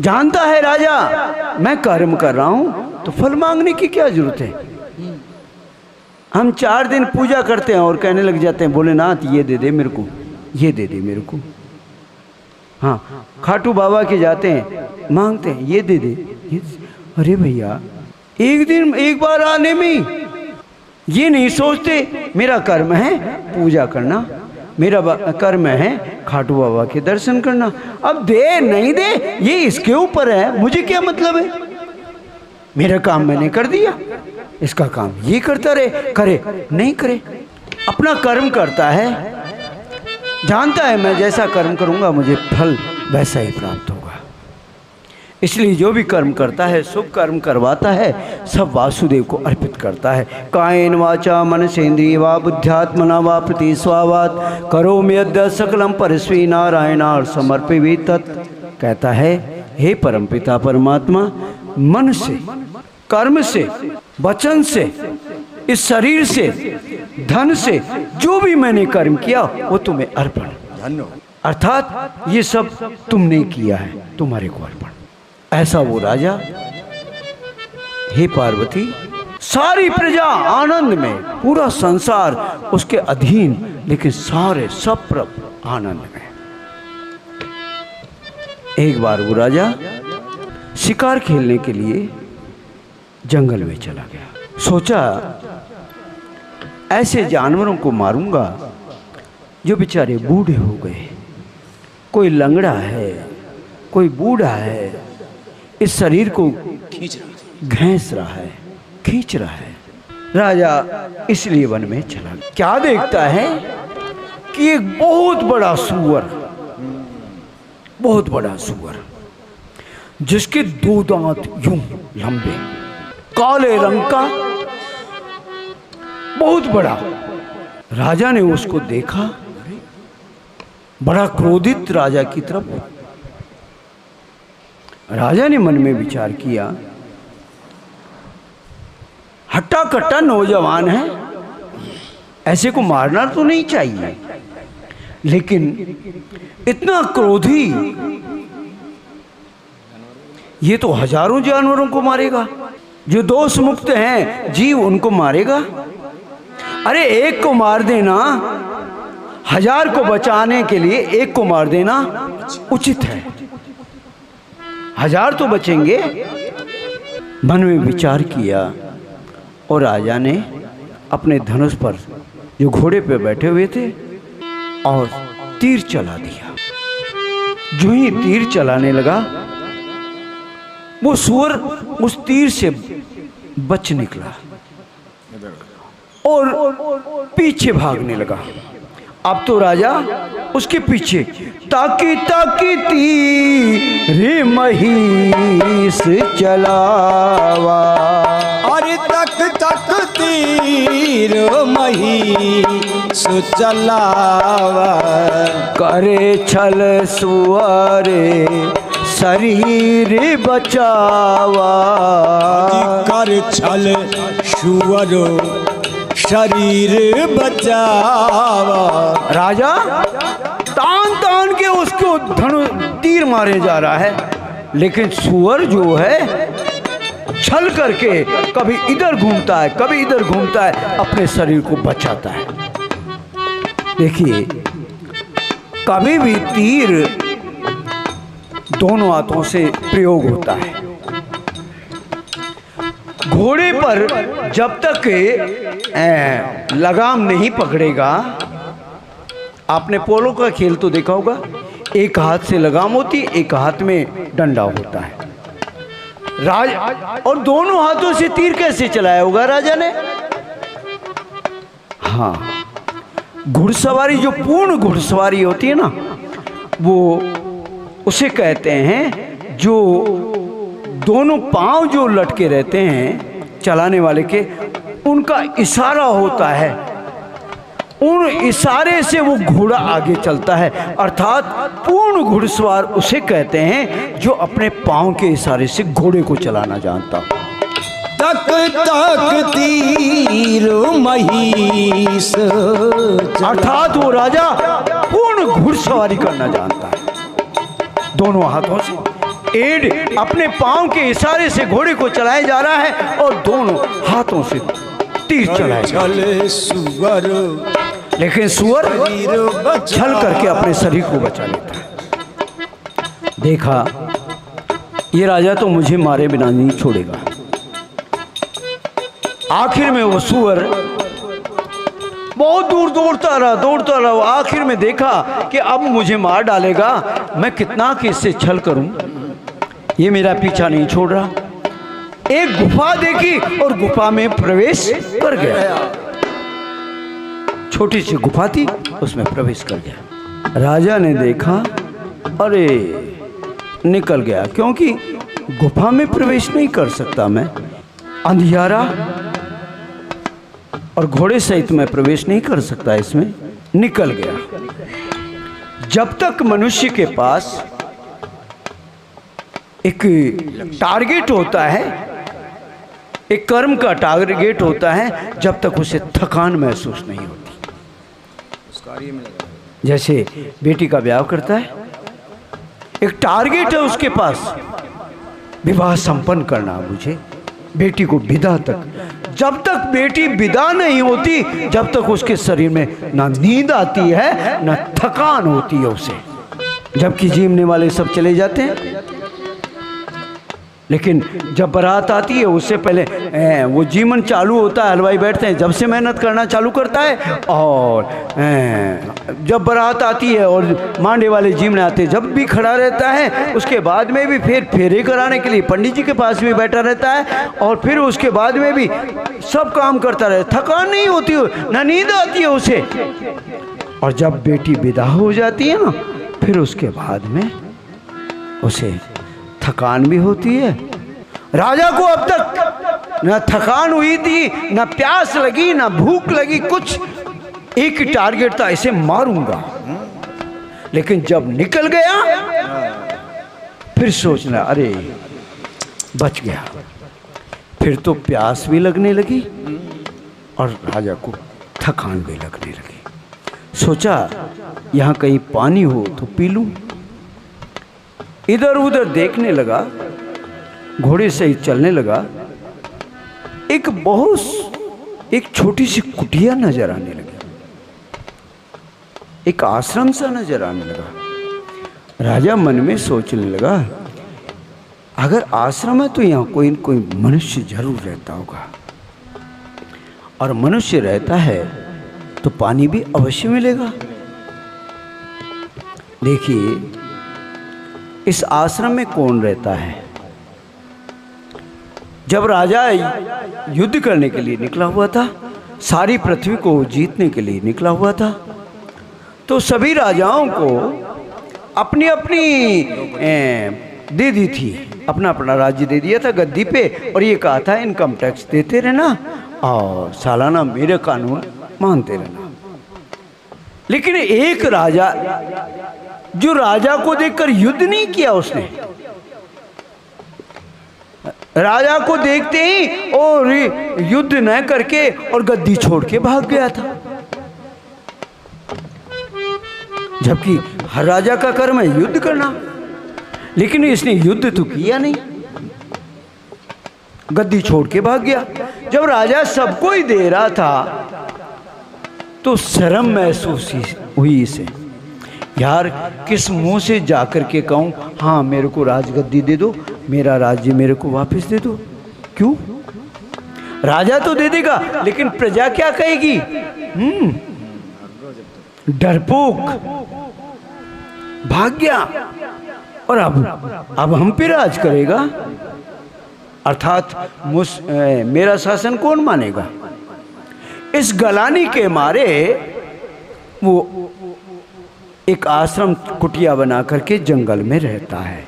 जानता है राजा मैं कर्म कर रहा हूं तो फल मांगने की क्या जरूरत है। हम 4 दिन पूजा करते हैं और कहने लग जाते हैं भोलेनाथ ये दे दे मेरे को, ये दे दे मेरे को। हाँ, खाटू बाबा के जाते हैं मांगते हैं ये दे दे, ये। अरे भैया एक दिन एक बार आने में ये नहीं सोचते मेरा कर्म है पूजा करना, मेरा कर्म है खाटू बाबा के दर्शन करना। अब दे नहीं दे ये इसके ऊपर है, मुझे क्या मतलब है। मेरा काम मैंने कर दिया, इसका काम ये करता रहे, करे नहीं करे, अपना कर्म करता है, जानता है मैं जैसा कर्म करूंगा मुझे फल वैसा ही प्राप्त होगा। इसलिए जो भी कर्म करता है, शुभ कर्म करवाता है, सब वासुदेव को अर्पित करता है। कायेन वाचा मनसेन्द्रिय वा बुद्ध्यात्मना वा प्रति स्वावात करोमि यद्यत् सकलम परस्मै नारायणार्पणं समर्पयामि तत्। कहता है हे परमपिता परमात्मा, मन से, कर्म से, वचन से, इस शरीर से, धन से जो भी मैंने कर्म किया वो तुम्हें अर्पण, अर्थात ये सब तुमने किया है, तुम्हारे को अर्पण। ऐसा वो राजा, हे पार्वती, सारी प्रजा आनंद में, पूरा संसार उसके अधीन, लेकिन सारे सब प्रभ आनंद में। एक बार वो राजा शिकार खेलने के लिए जंगल में चला गया। सोचा ऐसे जानवरों को मारूंगा जो बेचारे बूढ़े हो गए, कोई लंगड़ा है, कोई बूढ़ा है, इस शरीर को घैंस रहा है, खींच रहा है। राजा इसलिए वन में चला गया। क्या देखता है कि एक बहुत बड़ा सूअर, बहुत बड़ा सूअर जिसके 2 दांत यूं लंबे, काले रंग का, बहुत बड़ा। राजा ने उसको देखा, बड़ा क्रोधित राजा की तरफ। राजा ने मन में विचार किया, हट्टा कट्टा नौजवान है, ऐसे को मारना तो नहीं चाहिए, लेकिन इतना क्रोधी, ये तो हजारों जानवरों को मारेगा, जो दोष मुक्त हैं जीव उनको मारेगा। अरे एक को मार देना, 1000 को बचाने के लिए एक को मार देना उचित है, 1000 तो बचेंगे। मन में विचार किया और राजा ने अपने धनुष पर, जो घोड़े पे बैठे हुए थे, और तीर चला दिया। जो ही तीर चलाने लगा, वो सूअर उस तीर से बच निकला और पीछे भागने लगा। अब तो राजा उसके पीछे, ताकी ताकी तीर महिष चलावा, अरे तक तक तीर महिष चलावा, करे छल सुअरे शरीर बचावा, कर छल सुअरो शरीर बचावा। राजा तान तान के उसको तीर मारे जा रहा है, लेकिन सुअर जो है छल करके कभी इधर घूमता है, कभी इधर घूमता है, अपने शरीर को बचाता है। देखिए, कभी भी तीर दोनों हाथों से प्रयोग होता है। घोड़े पर जब तक लगाम नहीं पकड़ेगा, आपने पोलो का खेल तो देखा होगा, एक हाथ से लगाम होती, एक हाथ में डंडा होता है। और दोनों हाथों से तीर कैसे चलाया होगा राजा ने? हाँ, घुड़सवारी, जो पूर्ण घुड़सवारी होती है ना, वो उसे कहते हैं, जो दोनों पांव जो लटके रहते हैं चलाने वाले के, उनका इशारा होता है, उन इशारे से वो घोड़ा आगे चलता है। अर्थात पूर्ण घुड़सवार उसे कहते हैं जो अपने पांव के इशारे से घोड़े को चलाना जानता हो। तक तक तीर महिष, अर्थात वो राजा पूर्ण घुड़सवारी करना जानता है, दोनों हाथों से एड अपने पांव के इशारे से घोड़े को चलाया जा रहा है और दोनों हाथों से तीर चलाया जा रहा है। सुअर लेकिन सुअर छल करके अपने शरीर को बचा लेता है। देखा ये राजा तो मुझे मारे बिना नहीं छोड़ेगा। आखिर में वो सुअर बहुत दूर दौड़ता रहा। आखिर में देखा कि अब मुझे मार डालेगा, मैं कितना कि इससे छल करूं, ये मेरा पीछा नहीं छोड़ रहा। एक गुफा देखी और गुफा में प्रवेश कर गया। छोटी सी गुफा थी, उसमें प्रवेश कर गया। राजा ने देखा, अरे निकल गया, क्योंकि गुफा में प्रवेश नहीं कर सकता मैं, अंधियारा और घोड़े सहित मैं प्रवेश नहीं कर सकता इसमें। निकल गया। जब तक मनुष्य के पास एक टारगेट होता है, एक कर्म का टारगेट होता है, जब तक उसे थकान महसूस नहीं होती। जैसे बेटी का ब्याह करता है, एक टारगेट है उसके पास, विवाह संपन्न करना मुझे, बेटी को विदा तक। जब तक बेटी विदा नहीं होती, जब तक उसके शरीर में ना नींद आती है ना थकान होती है उसे। जबकि जीमने वाले सब चले जाते हैं, लेकिन जब बारात आती है उससे पहले वो जीवन चालू होता है। हलवाई बैठते हैं, जब से मेहनत करना चालू करता है, और जब बारात आती है और मांडे वाले जीमने आते हैं, जब भी खड़ा रहता है। उसके बाद में भी फिर फेरे कराने के लिए पंडित जी के पास भी बैठा रहता है, और फिर उसके बाद में भी सब काम करता रहता। थकान नहीं होती, ना नींद आती है उसे। और जब बेटी विदा हो जाती है ना, फिर उसके बाद में उसे थकान भी होती है। राजा को अब तक न थकान हुई थी, न प्यास लगी, न भूख लगी, कुछ एक टारगेट था, इसे मारूंगा। लेकिन जब निकल गया, फिर सोचना, अरे बच गया। फिर तो प्यास भी लगने लगी और राजा को थकान भी लगने लगी। सोचा यहाँ कहीं पानी हो तो पी लूं। इधर उधर देखने लगा, घोड़े से ही चलने लगा। एक छोटी सी कुटिया नजर आने लगी, एक आश्रम सा नजर आने लगा। राजा मन में सोचने लगा, अगर आश्रम है तो यहाँ कोई कोई मनुष्य जरूर रहता होगा, और मनुष्य रहता है तो पानी भी अवश्य मिलेगा। देखिए, इस आश्रम में कौन रहता है? जब राजा युद्ध करने के लिए निकला हुआ था, सारी पृथ्वी को जीतने के लिए निकला हुआ था, तो सभी राजाओं को अपनी अपनी दे दी थी, अपना अपना राज्य दे दिया था गद्दी पे, और ये कहा था इनकम टैक्स देते रहना और सालाना मेरे कानून मानते रहना। लेकिन एक राजा, जो राजा को देखकर युद्ध नहीं किया, उसने राजा को देखते ही और युद्ध न करके और गद्दी छोड़ के भाग गया था। जबकि हर राजा का कर्म है युद्ध करना, लेकिन इसने युद्ध तो किया नहीं, गद्दी छोड़ के भाग गया। जब राजा सबको ही दे रहा था तो शर्म महसूस हुई इसे, यार किस मुंह से जाकर के कहूं, हाँ मेरे को राजगद्दी दे दो, मेरा राज्य मेरे को वापस दे दो। क्यों? राजा तो दे देगा, लेकिन प्रजा क्या कहेगी? डरपोक भाग गया, और अब हम पे राज करेगा, अर्थात मेरा शासन कौन मानेगा? इस गलानी के मारे वो एक आश्रम कुटिया बना करके जंगल में रहता है।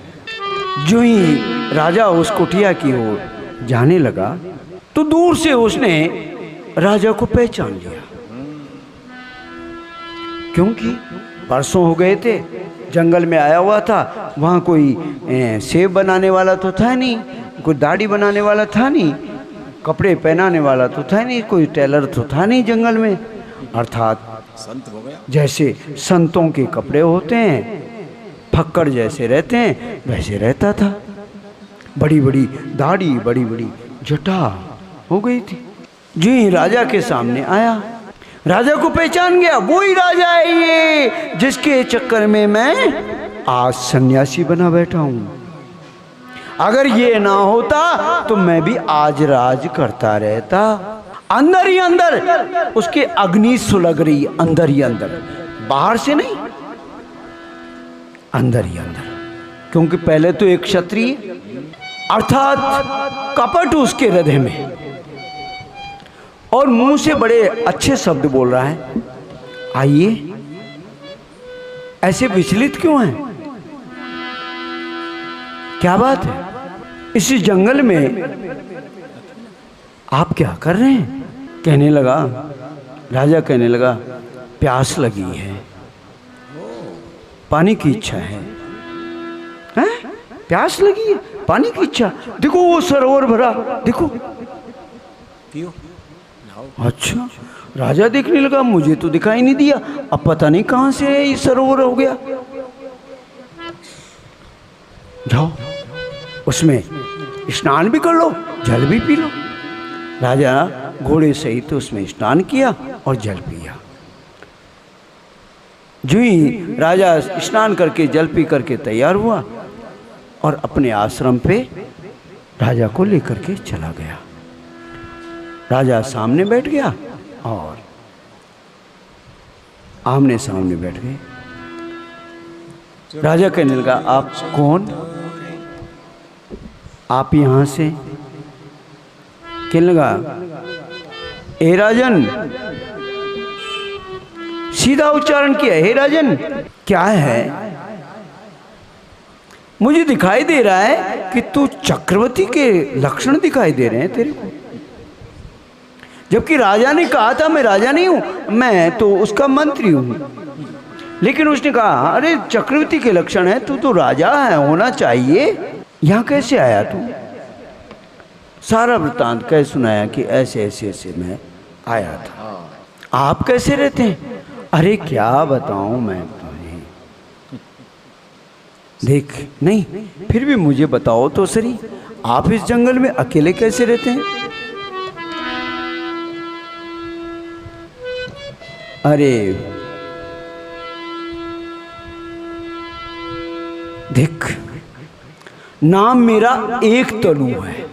जो ही राजा उस कुटिया की ओर जाने लगा तो दूर से उसने राजा को पहचान लिया, क्योंकि परसों हो गए थे, जंगल में आया हुआ था, वहाँ कोई सेब बनाने वाला तो था नहीं, कोई दाढ़ी बनाने वाला था नहीं, कपड़े पहनाने वाला तो था नहीं, कोई टेलर तो था नहीं जंगल में, अर्थात संत हो गया। जैसे संतों के कपड़े होते हैं फक्कड़ जैसे रहते हैं वैसे रहता था। बड़ी बड़ी दाढ़ी, बड़ी बड़ी जटा हो गई थी। जी राजा के सामने आया, राजा को पहचान गया, वही राजा है ये जिसके चक्कर में मैं आज सन्यासी बना बैठा हूं। अगर ये ना होता तो मैं भी आज राज करता रहता। अंदर ही अंदर उसके अग्नि सुलग रही, अंदर ही अंदर, बाहर से नहीं, अंदर ही अंदर। क्योंकि पहले तो एक क्षत्रिय अर्थात कपट उसके हृदय में, और मुंह से बड़े अच्छे शब्द बोल रहा है। आइए, ऐसे विचलित क्यों हैं? क्या बात है? इसी जंगल में आप क्या कर रहे हैं? कहने लगा, राजा कहने लगा, प्यास लगी है, पानी की इच्छा है। हैं? प्यास लगी है, पानी की इच्छा, देखो वो सरोवर भरा, देखो पियो। अच्छा, राजा देखने लगा, मुझे तो दिखाई नहीं दिया, अब पता नहीं कहां से ये सरोवर हो गया। जाओ उसमें स्नान भी कर लो, जल भी पी लो। राजा घोड़े सहित तो उसमें स्नान किया और जल पिया। जो ही राजा स्नान करके जल पी करके तैयार हुआ और अपने आश्रम पे राजा को लेकर के चला गया। राजा सामने बैठ गया और आमने सामने बैठ गए। राजा कहने लगा, आप कौन? आप यहां से? कहने लगा, हे राजन, सीधा उच्चारण किया, हे राजन। क्या है? मुझे दिखाई दे रहा है कि तू चक्रवर्ती के लक्षण दिखाई दे रहे हैं तेरे को, जबकि राजा ने कहा था मैं राजा नहीं हूं, मैं तो उसका मंत्री हूं। लेकिन उसने कहा, अरे चक्रवर्ती के लक्षण है, तू तो राजा है, होना चाहिए, यहां कैसे आया तू? सारा वृत्तांत कह सुनाया कि ऐसे ऐसे ऐसे मैं आया था। आप कैसे रहते हैं? अरे क्या बताऊं मैं तुम्हें, देख, नहीं फिर भी मुझे बताओ तो सही, आप इस जंगल में अकेले कैसे रहते हैं? अरे देख, नाम मेरा एक तनु है,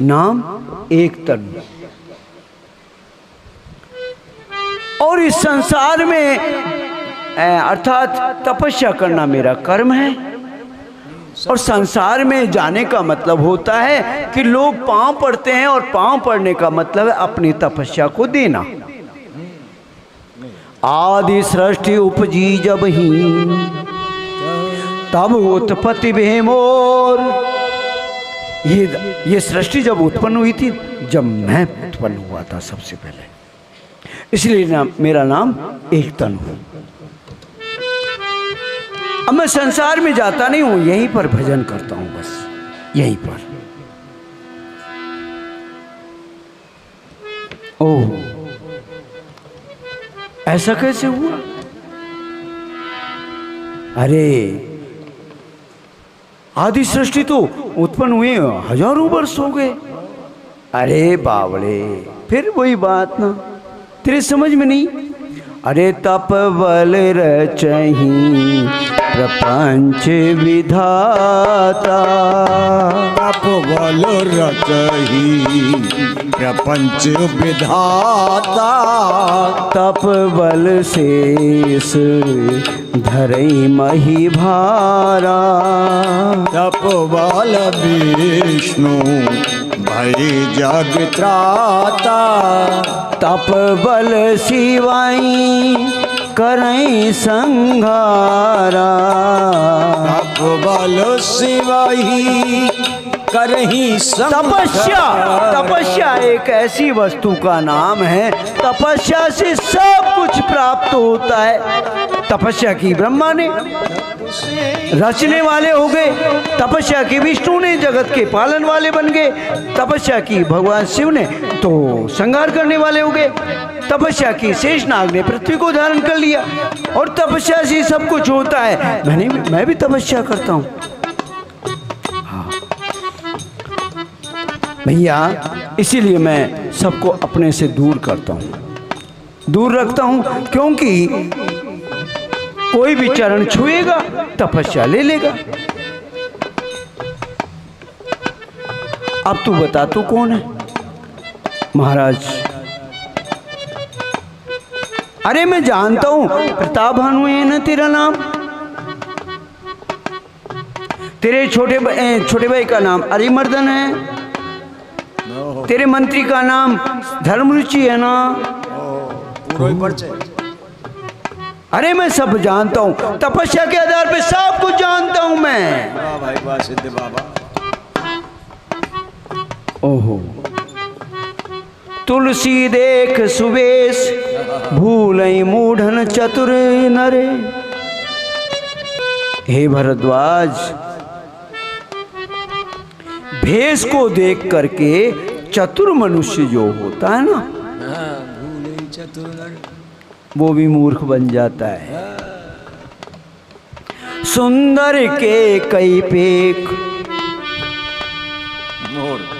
नाम एक तनु, और इस संसार में अर्थात तपस्या करना मेरा कर्म है। और संसार में जाने का मतलब होता है कि लोग पांव पड़ते हैं, और पांव पड़ने का मतलब है अपनी तपस्या को देना। आदि सृष्टि उपजी जब ही, तब उत्पत्ति भेमोर। ये सृष्टि जब उत्पन्न हुई थी, जब मैं उत्पन्न हुआ था सबसे पहले, इसलिए मेरा नाम एक तनु। अब मैं संसार में जाता नहीं हूं, यहीं पर भजन करता हूं, बस यहीं पर। ओह, ऐसा कैसे हुआ? अरे आदि सृष्टि तो उत्पन्न हुए हजारों वर्ष हो गए। अरे बावड़े, फिर वही बात ना, तेरे समझ में नहीं। अरे तप बल रचही प्रपंच विधाता, तप बल रचही प्रपंच विधाता, तप बल शेष धरई मही भारा, तप बल विष्णु भई जग त्राता, तप बल शिवाई करई संघारा, तप बल शिवाई करही तपस्या। तपस्या एक ऐसी वस्तु का नाम है, तपस्या से सब कुछ प्राप्त होता है। तपस्या की ब्रह्मा ने, रचने वाले हो गए, तपस्या की विष्णु ने, जगत के पालन वाले बन गए। तपस्या की भगवान शिव ने तो संहार करने वाले हो गए। तपस्या की शेषनाग ने पृथ्वी को धारण कर लिया। और तपस्या से सब कुछ होता है। मैं भी तपस्या करता हूँ। हाँ भैया, इसीलिए मैं सबको अपने से दूर करता हूँ, दूर रखता हूँ, क्योंकि कोई भी चरण छुएगा तपस्या ले लेगा। अब तू बता, तू कौन है? महाराज, अरे मैं जानता हूं, प्रताप भानु है ना तेरा नाम। तेरे छोटे भाई का नाम अरिमर्दन है। तेरे मंत्री का नाम धर्मरुचि है ना। अरे मैं सब जानता हूं, तपस्या के आधार पे सब कुछ जानता हूं मैं। वाह भाई वाह, सिद्ध बाबा। ओहो, तुलसी देख सुवेश, भूलई मूढ़न चतुर नरे। हे भरद्वाज, भेष को देख करके चतुर मनुष्य जो होता है ना, भूलई चतुर नर, वो भी मूर्ख बन जाता है। सुंदर के कई पेख,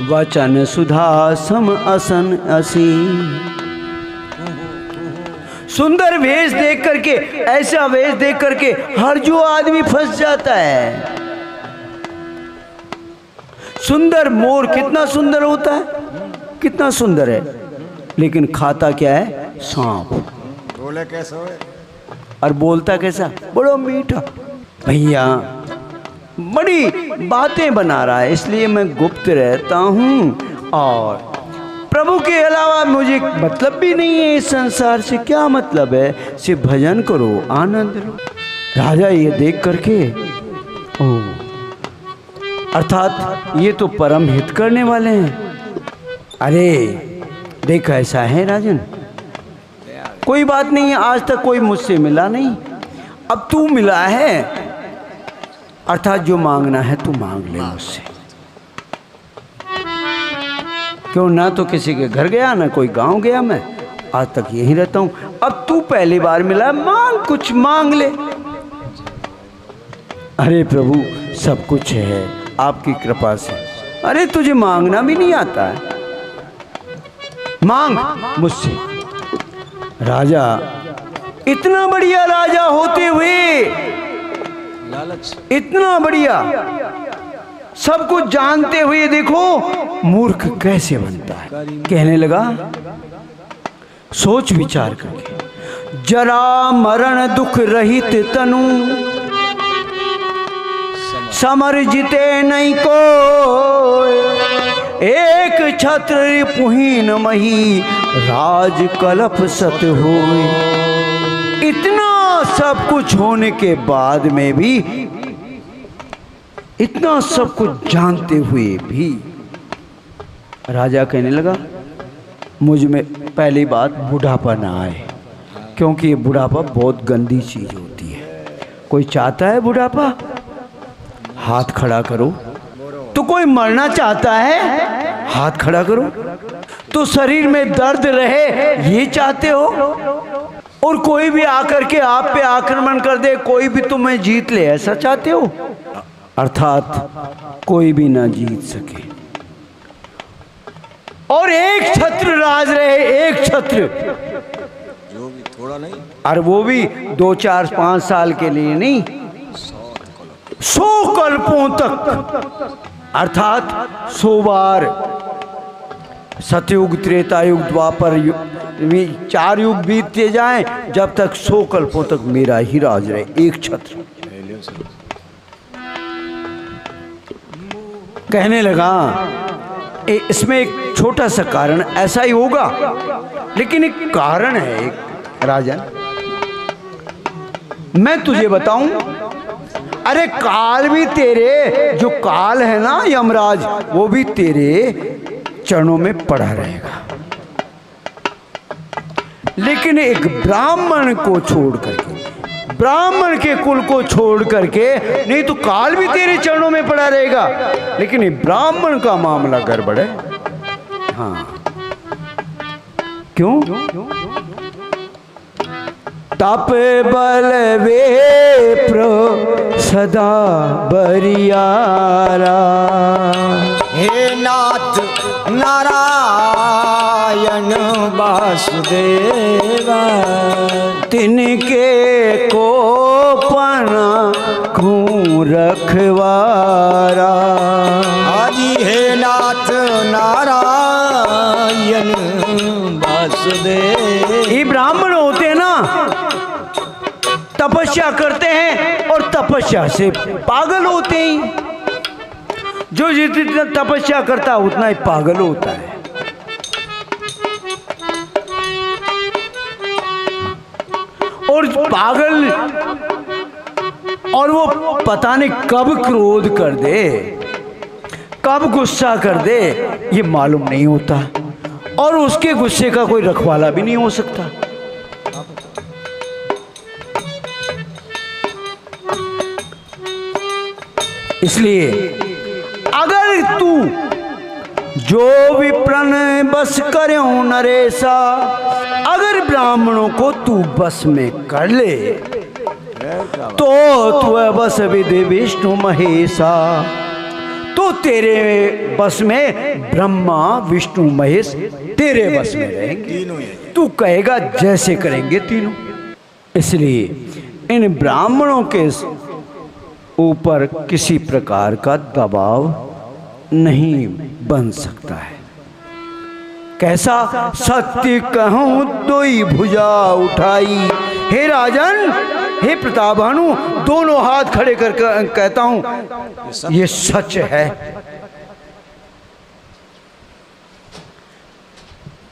वचन सुधा सम असन असी। सुंदर वेश देख करके, ऐसा वेश देख करके हर जो आदमी फंस जाता है। सुंदर मोर कितना सुंदर होता है, कितना सुंदर है, लेकिन खाता क्या है? सांप। बोले कैसे हो? और बोलता कैसा? बड़ा मीठा। भैया बड़ी बातें बना रहा है, इसलिए मैं गुप्त रहता हूँ। और प्रभु के अलावा मुझे मतलब भी नहीं है इस संसार से। क्या मतलब है? सिर्फ भजन करो, आनंद लो। राजा ये देख करके, ओ अर्थात ये तो परम हित करने वाले हैं। अरे देख, ऐसा है राजन, कोई बात नहीं, आज तक कोई मुझसे मिला नहीं, अब तू मिला है, अर्थात जो मांगना है तू मांग ले मुझसे। क्यों ना तो किसी के घर गया, ना कोई गांव गया, मैं आज तक यही रहता हूं। अब तू पहली बार मिला, मांग, कुछ मांग ले। अरे प्रभु, सब कुछ है आपकी कृपा से। अरे तुझे मांगना भी नहीं आता है, मांग मुझसे। राजा, इतना बढ़िया राजा होते हुए, लालच, इतना बढ़िया सब कुछ जानते हुए देखो मूर्ख कैसे बनता है। कहने लगा, सोच विचार करके, जरा मरण दुख रहित तनु, समर जिते नहीं को, एक छत्र पुहीन मही, राज कलप सत होय। इतना सब कुछ होने के बाद में भी, इतना सब कुछ जानते हुए भी, राजा कहने लगा, मुझ में पहली बात बुढ़ापा ना आए, क्योंकि ये बुढ़ापा बहुत गंदी चीज होती है। कोई चाहता है बुढ़ापा? हाथ खड़ा करो। तो कोई मरना चाहता है? हाथ खड़ा करो। तो शरीर में दर्द रहे, ये चाहते हो? और कोई भी आकर के आप पे आक्रमण कर दे, कोई भी तुम्हें जीत ले, ऐसा चाहते हो? अर्थात कोई भी ना जीत सके, और एक छत्र राज रहे, एक छत्र, जो भी थोड़ा नहीं, और वो भी 2, 4, 5 साल के लिए नहीं, 100 कल्पों तक, अर्थात 100 बार। सतयुग, त्रेतायुग, द्वापर युग, 4 युग बीतते जाएं, जब तक 100 कल्पों तक मेरा ही राज रहे, एक छत्र। कहने लगा, इसमें एक छोटा सा कारण, ऐसा ही होगा, लेकिन एक कारण है, एक राजन, मैं तुझे बताऊं। अरे काल भी तेरे, जो काल है ना यमराज, वो भी तेरे चरणों में पड़ा रहेगा, लेकिन एक ब्राह्मण को छोड़ करके, ब्राह्मण के कुल को छोड़ करके, नहीं तो काल भी तेरे चरणों में पड़ा रहेगा। लेकिन ये ब्राह्मण का मामला गड़बड़ है। हाँ, क्यों? तप बल वेप्र सदा बरियारा। हे नाथ नारायण वासुदेवा, तिनके को पना खूं रखवारा। हरि हे नाथ नारायण वासुदेव। ये ब्राह्मण होते हैं ना, तपस्या करते हैं और तपस्या से पागल होते हैं। जो जितना तपस्या करता है उतना ही पागल होता है। और पागल, और वो पता नहीं कब क्रोध कर दे, कब गुस्सा कर दे, ये मालूम नहीं होता। और उसके गुस्से का कोई रखवाला भी नहीं हो सकता। इसलिए अगर तू जो विप्रन बस करो नरेशा, अगर ब्राह्मणों को तू बस में कर ले तो तू बस विधि विष्णु महेशा, तो तेरे बस में ब्रह्मा विष्णु महेश तेरे बस में रहेंगे। तू कहेगा जैसे करेंगे तीनों। इसलिए इन ब्राह्मणों के ऊपर किसी प्रकार का दबाव नहीं बन सकता है। कैसा? सत्य कहूं तो ही भुजा उठाई। हे राजन, हे प्रतापभानु, दोनों हाथ खड़े कर कहता हूं ये सच है।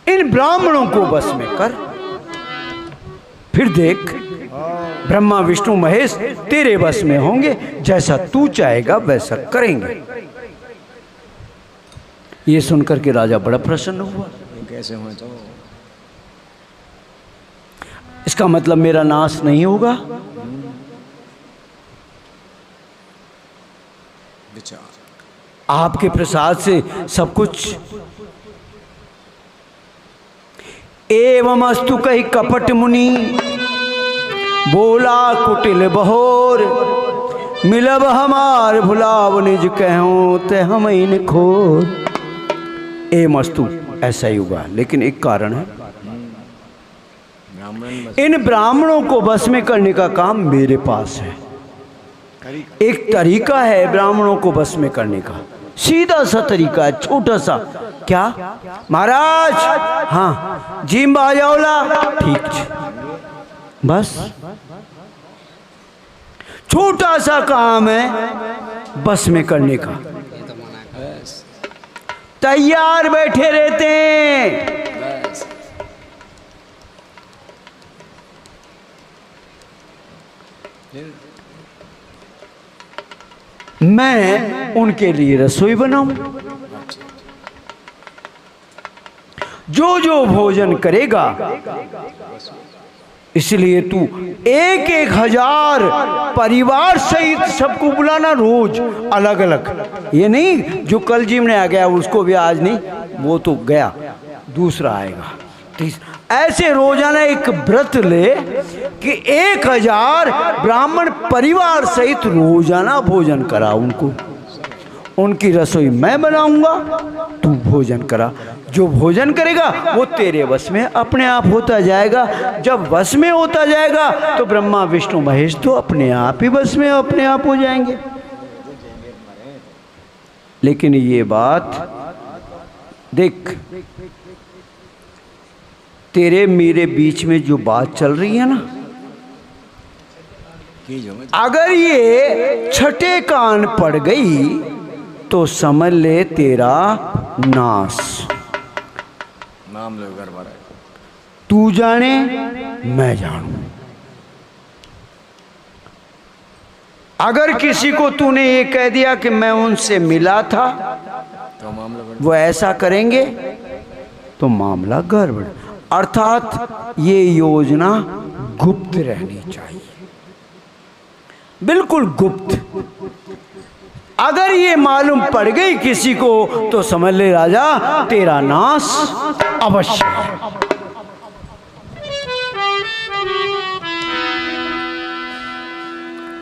इन ब्राह्मणों को बस में कर, फिर देख ब्रह्मा विष्णु महेश तेरे बस में होंगे। जैसा तू चाहेगा वैसा करेंगे। ये सुनकर के राजा बड़ा प्रसन्न हुआ। कैसे हुए तो? इसका मतलब मेरा नाश नहीं होगा। विचार आपके प्रसाद से सब कुछ। एवमस्तु कही कपट मुनि, बोला कुटिल बहोर। मिलब हमार भुलाव निज कहूं ते हम इन खोर। एवमस्तु ऐसा ही हुआ, लेकिन एक कारण है। इन ब्राह्मणों को बस में करने का काम मेरे पास है। एक तरीका है ब्राह्मणों को बस में करने का, सीधा सा तरीका है, छोटा सा। क्या महाराज? हाँ जी बाजाओला, ठीक, बस छोटा सा काम है बस में करने का। तैयार बैठे रहते हैं। मैं उनके लिए रसोई बनाऊं। जो जो भोजन करेगा, इसलिए तू 1,000 परिवार सहित सबको बुलाना, रोज अलग अलग। ये नहीं जो कल जिम ने आ गया उसको भी आज नहीं, वो तो गया, दूसरा आएगा। ऐसे रोजाना एक व्रत ले कि 1,000 ब्राह्मण परिवार सहित रोजाना भोजन करा उनको। उनकी रसोई मैं बनाऊंगा, तू भोजन करा। जो भोजन करेगा वो तेरे वश में अपने आप होता जाएगा। जब वश में होता जाएगा तो ब्रह्मा विष्णु महेश तो अपने आप ही वश में अपने आप हो जाएंगे। लेकिन ये बात देख, तेरे मेरे बीच में जो बात चल रही है ना, अगर ये छठे कान पड़ गई तो समझ ले तेरा नाश। नाम लो घर बार। तू जाने मैं जानूं। अगर किसी को तूने ये कह दिया कि मैं उनसे मिला था तो मामला वो ऐसा करेंगे, तो मामला गड़बड़। अर्थात ये योजना गुप्त रहनी चाहिए। बिल्कुल गुप्त। अगर ये मालूम पड़ गई किसी को तो समझ ले राजा तेरा नाश अवश्य है।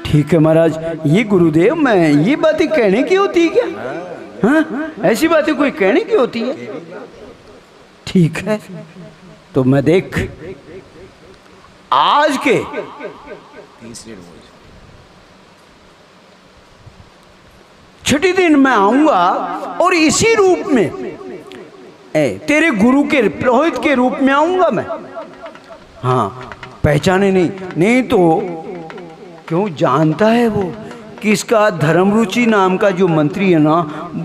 ठीक है महाराज, ये गुरुदेव मैं ये बातें कहने की होती है क्या? हाँ, ऐसी बातें कोई कहने की होती है? ठीक है, तो मैं देख आज के तीसरे रोज छठी दिन मैं आऊंगा और इसी रूप में तेरे गुरु के पुरोहित के रूप में आऊंगा मैं। हाँ, पहचाने नहीं तो क्यों जानता है वो कि इसका धर्मरुचि नाम का जो मंत्री है ना,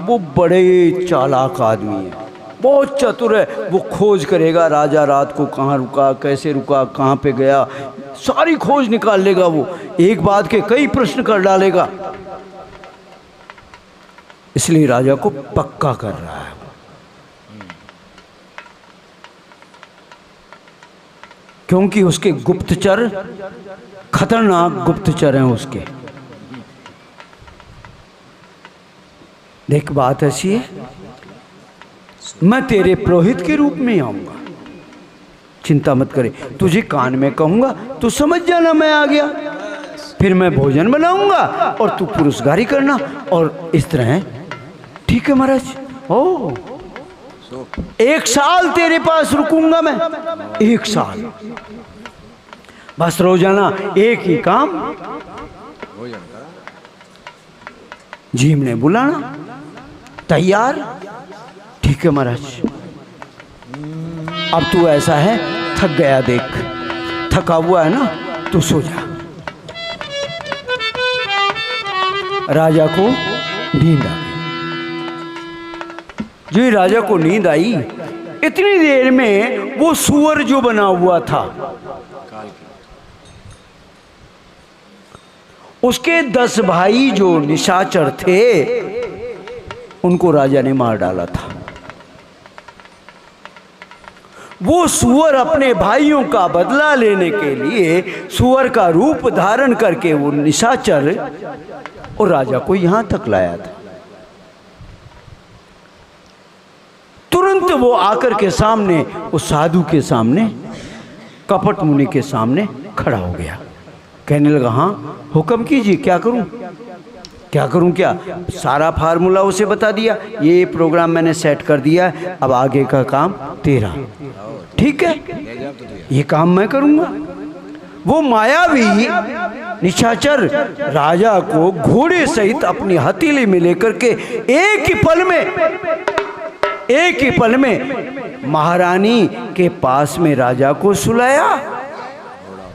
वो बड़े चालाक आदमी है, बहुत चतुर है। वो खोज करेगा राजा रात को कहाँ रुका, कैसे रुका, कहाँ पे गया, सारी खोज निकाल लेगा। वो एक बात के कई प्रश्न कर डालेगा, इसलिए राजा को पक्का कर रहा है। क्योंकि उसके गुप्तचर खतरनाक गुप्तचर हैं उसके। देख बात ऐसी है, मैं तेरे पुरोहित के रूप में आऊंगा, चिंता मत करे। तुझे कान में कहूंगा तू समझ जाना मैं आ गया। फिर मैं भोजन बनाऊंगा और तू पुरुषगारी करना, और इस तरह। ठीक है महाराज। ओ, 1 साल तेरे पास रुकूंगा मैं, 1 साल। बस रोजाना एक ही काम, भोजन का जीम ने बुलाना, तैयार। ठीक है महाराज। अब तू ऐसा है, थक गया, देख थका हुआ है ना, तू सो जा। राजा को नींद आ गई। जी राजा को नींद आई, इतनी देर में वो सुअर जो बना हुआ था, काल की उसके 10 भाई जो निशाचर थे, उनको राजा ने मार डाला था। वो सुअर अपने भाइयों का बदला लेने के लिए सुअर का रूप धारण करके वो निशाचर और राजा को यहां तक लाया था। तुरंत वो आकर के सामने, उस साधु के सामने, कपट मुनि के सामने खड़ा हो गया। कहने लगा, हाँ हुक्म कीजिए, क्या करूं? क्या करूं? क्या सारा फार्मूला उसे बता दिया, ये प्रोग्राम मैंने सेट कर दिया, अब आगे का काम तेरा। ठीक है, ये काम मैं करूंगा। वो मायावी निशाचर राजा को घोड़े सहित अपनी हथेली में लेकर के एक ही पल में महारानी के पास में राजा को सुलाया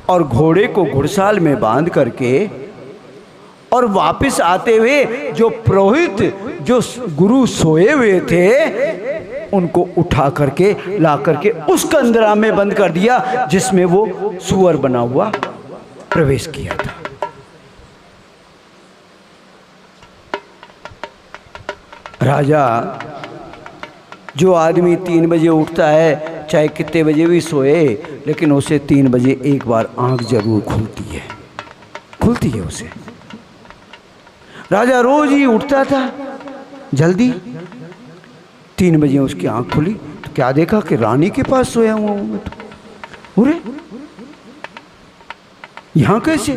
और घोड़े को घुड़साल में बांध करके, और वापस आते हुए जो पुरोहित, जो गुरु सोए हुए थे, उनको उठा करके ला करके उस कंदरा में बंद कर दिया जिसमें वो सुअर बना हुआ प्रवेश किया था। राजा, जो आदमी 3 बजे उठता है, चाहे कितने बजे भी सोए, लेकिन उसे 3 बजे एक बार आंख जरूर खुलती है उसे। राजा रोज ही उठता था जल्दी, 3 बजे उसकी आंख खुली तो क्या देखा कि रानी के पास सोया हुआ हूं मैं तो। अरे यहां कैसे?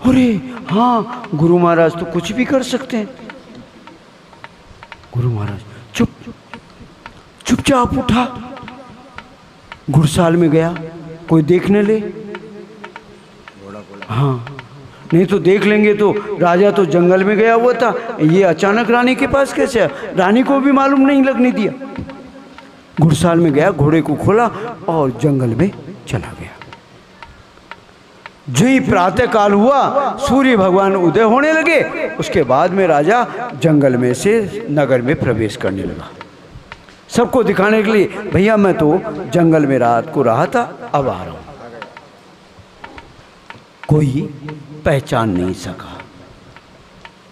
अरे हाँ, गुरु महाराज तो कुछ भी कर सकते हैं। गुरु महाराज चुपचाप उठा, घुड़साल में गया, कोई देखने ले। हाँ, नहीं तो देख लेंगे तो राजा तो जंगल में गया हुआ था, ये अचानक रानी के पास कैसे? रानी को भी मालूम नहीं लगने दिया। घुड़साल में गया, घोड़े को खोला और जंगल में चला गया। जो ही प्रातः काल हुआ, सूर्य भगवान उदय होने लगे, उसके बाद में राजा जंगल में से नगर में प्रवेश करने लगा, सबको दिखाने के लिए, भैया मैं तो जंगल में रात को रहा था, अब आ रहा हूं। कोई पहचान नहीं सका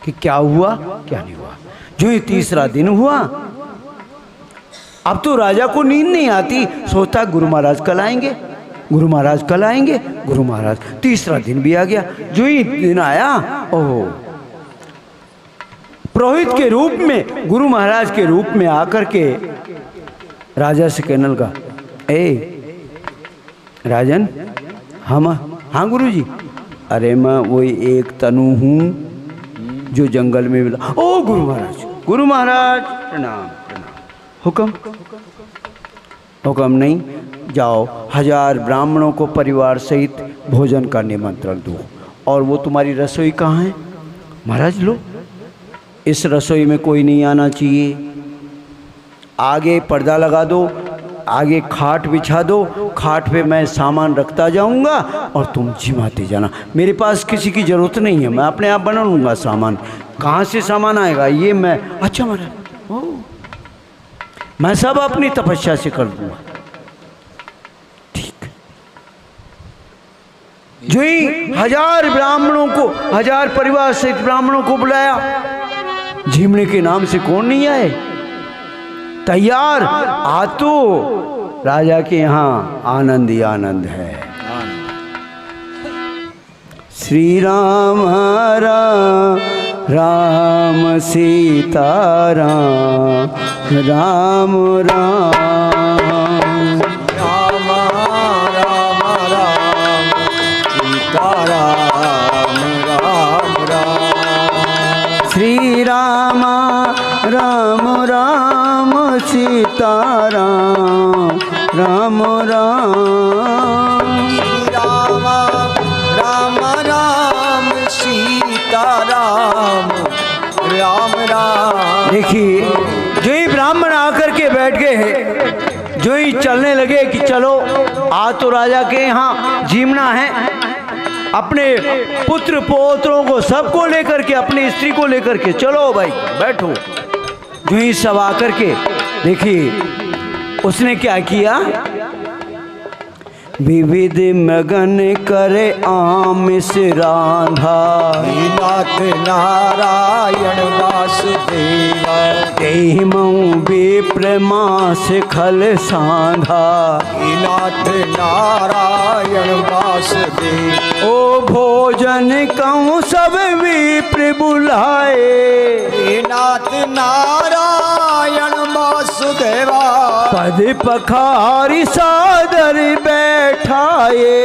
कि क्या हुआ क्या नहीं हुआ। जो ही तीसरा दिन हुआ, अब तो राजा को नींद नहीं आती, सोचता गुरु महाराज कल आएंगे, गुरु महाराज कल आएंगे। गुरु महाराज, तीसरा दिन भी आ गया। जो ही दिन आया, ओहो, पुरोहित के रूप में, गुरु महाराज के रूप में आकर के राजा से कहने लगा, ए राजन, हम, हाँ गुरु जी, अरे मैं वही एक तनु हूँ जो जंगल में मिला। ओ गुरु महाराज, गुरु महाराज प्रणाम प्रणाम। हुक्म? हुक्म नहीं, जाओ 1000 ब्राह्मणों को परिवार सहित भोजन का निमंत्रण दो। और वो तुम्हारी रसोई कहाँ है? महाराज लो, इस रसोई में कोई नहीं आना चाहिए। आगे पर्दा लगा दो, आगे खाट बिछा दो, खाट पे मैं सामान रखता जाऊंगा और तुम जिमाते जाना। मेरे पास किसी की ज़रूरत नहीं है, मैं अपने आप बना लूँगा सामान। कहाँ से सामान आएगा ये मैं, अच्छा महाराज, ओ मैं सब अपनी तपस्या से कर दूँगा। ठीक। जो ही 1000 ब्राह्मणों को, 1000 परिवार सहित ब्राह्मणों को बुलाया। झिमने के नाम से कौन नहीं आए? तैयार। आ तो राजा के यहाँ आनंद ही आनंद है। श्री राम राम सीता राम राम राम राम राम राम सीता राम राम राम। श्री राम राम राम सीता राम राम राम। श्री राम राम राम सीता राम राम राम। देखिए, जो ही ब्राह्मण आकर के बैठ गए, जो ही चलने लगे कि चलो आज तो राजा के यहाँ जीमना है, अपने पुत्र पौत्रों को सबको लेकर के, अपनी स्त्री को लेकर के चलो भाई बैठो। जो ही सब आकर के, देखिए उसने क्या किया, विविध मगन करे आमिष रांधा। नाथ नारायण वासुदेवा तेहि मऊ विप्र मास खल सांधा। नाथ नारायण वासुदेव। ओ भोजन कहूँ सब विप्र बुलाए। नाथ नारायण वासुदेवा पद पखारी सादर बैठाए।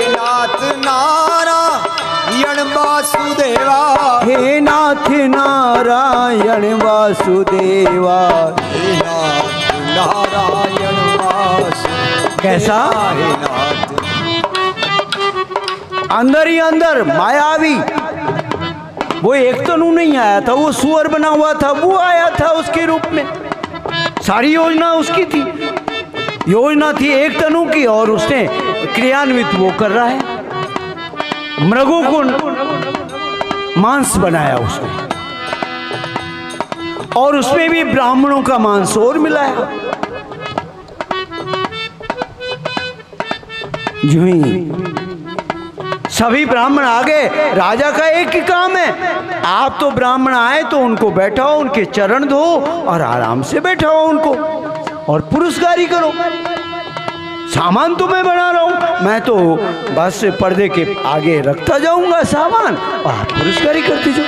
नाथ नारायण वासुदेवा। हे नाथ नारायण वासुदेवा। हे नाथ नारायण वासुदेवा। कैसा? हे नाथ अंदर ही अंदर मायावी, वो एक तनु नहीं आया था, वो सुअर बना हुआ था, वो आया था उसके रूप में। सारी योजना उसकी थी, योजना थी एक तनु की, और उसने क्रियान्वित वो कर रहा है। मृगों को मांस बनाया उसने, और उसमें भी ब्राह्मणों का मांस और मिलाया। जो ही सभी ब्राह्मण आ गए, राजा का एक ही काम है, आप तो ब्राह्मण आए तो उनको बैठाओ, उनके चरण धो और आराम से बैठाओ उनको और पुरस्कारी करो। सामान तो मैं बना रहा हूं, मैं तो बस पर्दे के आगे रखता जाऊंगा सामान और आप पुरस्कारी करते जाओ।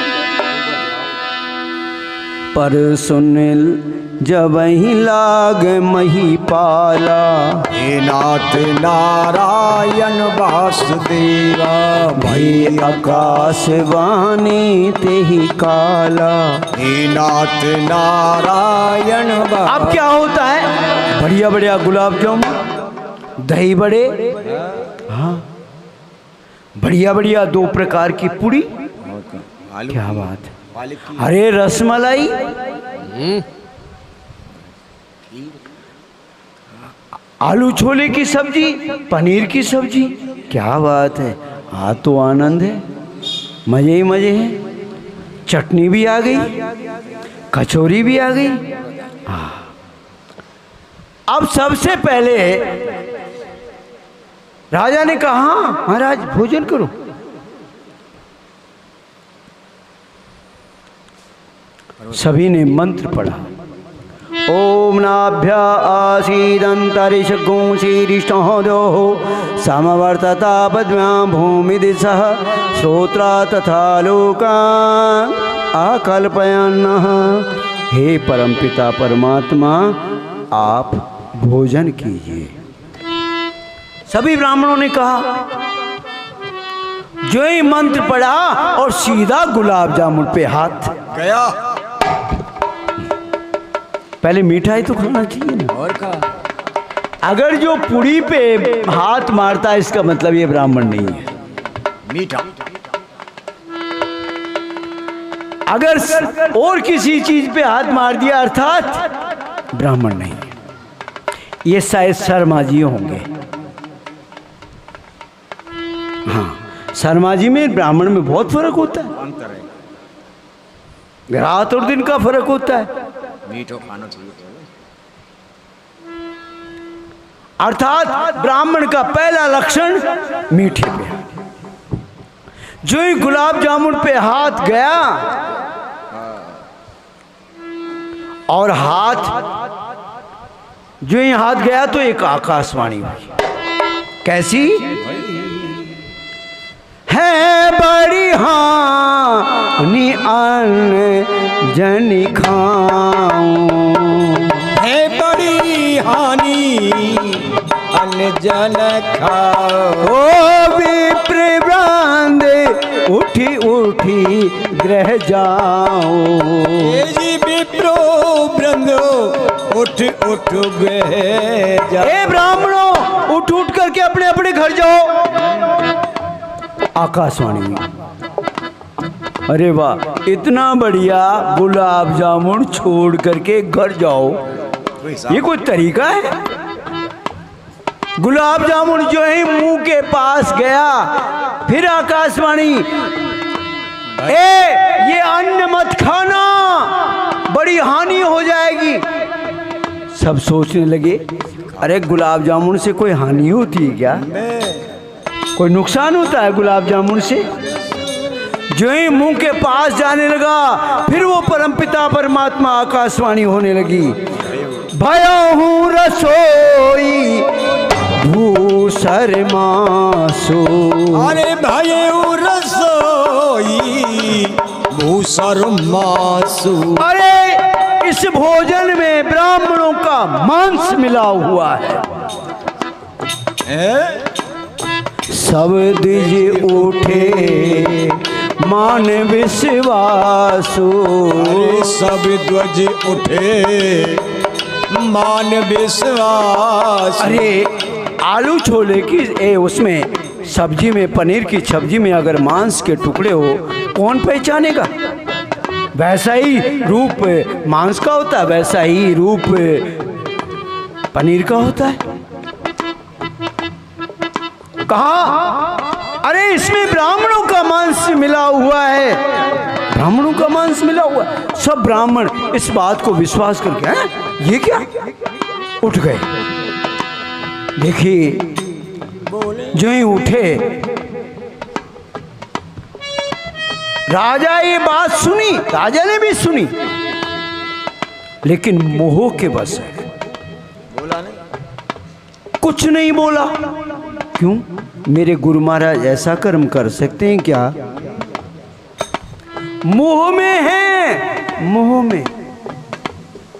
पर सुनिल जब ही लाग महीपाला। हे नाथ नारायण वासुदेवा। भई आकाशवाणी तेहि काला। हे नाथ नारायण अब क्या होता है, बढ़िया बढ़िया गुलाब जामुन, दही बड़े, हाँ बढ़िया बढ़िया 2 प्रकार की पूड़ी, क्या बात है, अरे रसमलाई, आलू छोले की सब्जी, पनीर की सब्जी, क्या बात है। हाँ तो आनंद है, मजे ही मजे हैं। चटनी भी आ गई, कचौरी भी आ गई। हाँ, अब सबसे पहले राजा ने कहा महाराज भोजन करो। सभी ने मंत्र पढ़ा, ओम नाभ्या आसीदंतरिषगो शीरिष्टो समवर्ततापद्भ्यां भूमि दिशः श्रोत्रा तथा लोकान् आकल्पयन्नः। हे परमपिता परमात्मा, आप भोजन कीजिए। सभी ब्राह्मणों ने कहा। जो ही मंत्र पढ़ा और सीधा गुलाब जामुन पे हाथ गया। पहले मिठाई तो खाना चाहिए ना। और कहा अगर जो पुड़ी पे हाथ मारता है इसका मतलब ये ब्राह्मण नहीं है। मीठा। अगर और किसी चीज पे हाथ मार दिया अर्थात ब्राह्मण नहीं है। ये शायद शर्मा जी होंगे। हाँ, शर्मा जी में ब्राह्मण में बहुत फर्क होता है। अंतर है। रात और दिन का फर्क होता है। मीठो खाना चाहिए। अर्थात ब्राह्मण का पहला लक्षण मीठे पे। जो ही गुलाब जामुन पे हाथ गया और जो ही हाथ गया तो एक आकाशवाणी हुई। कैसी है? बड़ी हानि अन्न जनि खाऊं, है बड़ी हानि अन्न जन खाओ। ओ विप्र वृंद उठी उठी ग्रह जाओ। जी विप्रो वृंदो उठ उठ गए जा। ए ब्राह्मणों, उठ उठ करके अपने अपने घर जाओ। आकाशवाणी में। अरे वाह, इतना बढ़िया गुलाब जामुन छोड़ करके घर जाओ, ये कोई तरीका है? गुलाब जामुन जो ही मुंह के पास गया, फिर आकाशवाणी, ये अन्न मत खाना, बड़ी हानि हो जाएगी। सब सोचने लगे, अरे गुलाब जामुन से कोई हानि होती है क्या? कोई नुकसान होता है गुलाब जामुन से? जो ही मुंह के पास जाने लगा, फिर वो परमपिता परमात्मा आकाशवाणी होने लगी। भया हूँ रसोई भूसर मासु। अरे भये रसोई भूसर मासु। अरे इस भोजन में ब्राह्मणों का मांस मिला हुआ है। सब द्विज उठे मान विश्वासु। सब ध्वज उठे मान विश्वास। अरे आलू छोले की उसमें सब्जी में, पनीर की सब्जी में अगर मांस के टुकड़े हो, कौन पहचानेगा? वैसा ही रूप मांस का होता है, वैसा ही रूप पनीर का होता है। कहा, अरे इसमें ब्राह्मणों का मांस मिला हुआ है, ब्राह्मणों का मांस मिला हुआ है। सब ब्राह्मण इस बात को विश्वास करके, हैं ये क्या, उठ गए। देखिए, जो ही उठे, राजा ये बात सुनी, राजा ने भी सुनी, लेकिन मोह के बस है, बोला नहीं, कुछ नहीं बोला। क्यों? मेरे गुरु महाराज ऐसा कर्म कर सकते हैं क्या? मोह में है, मोह में।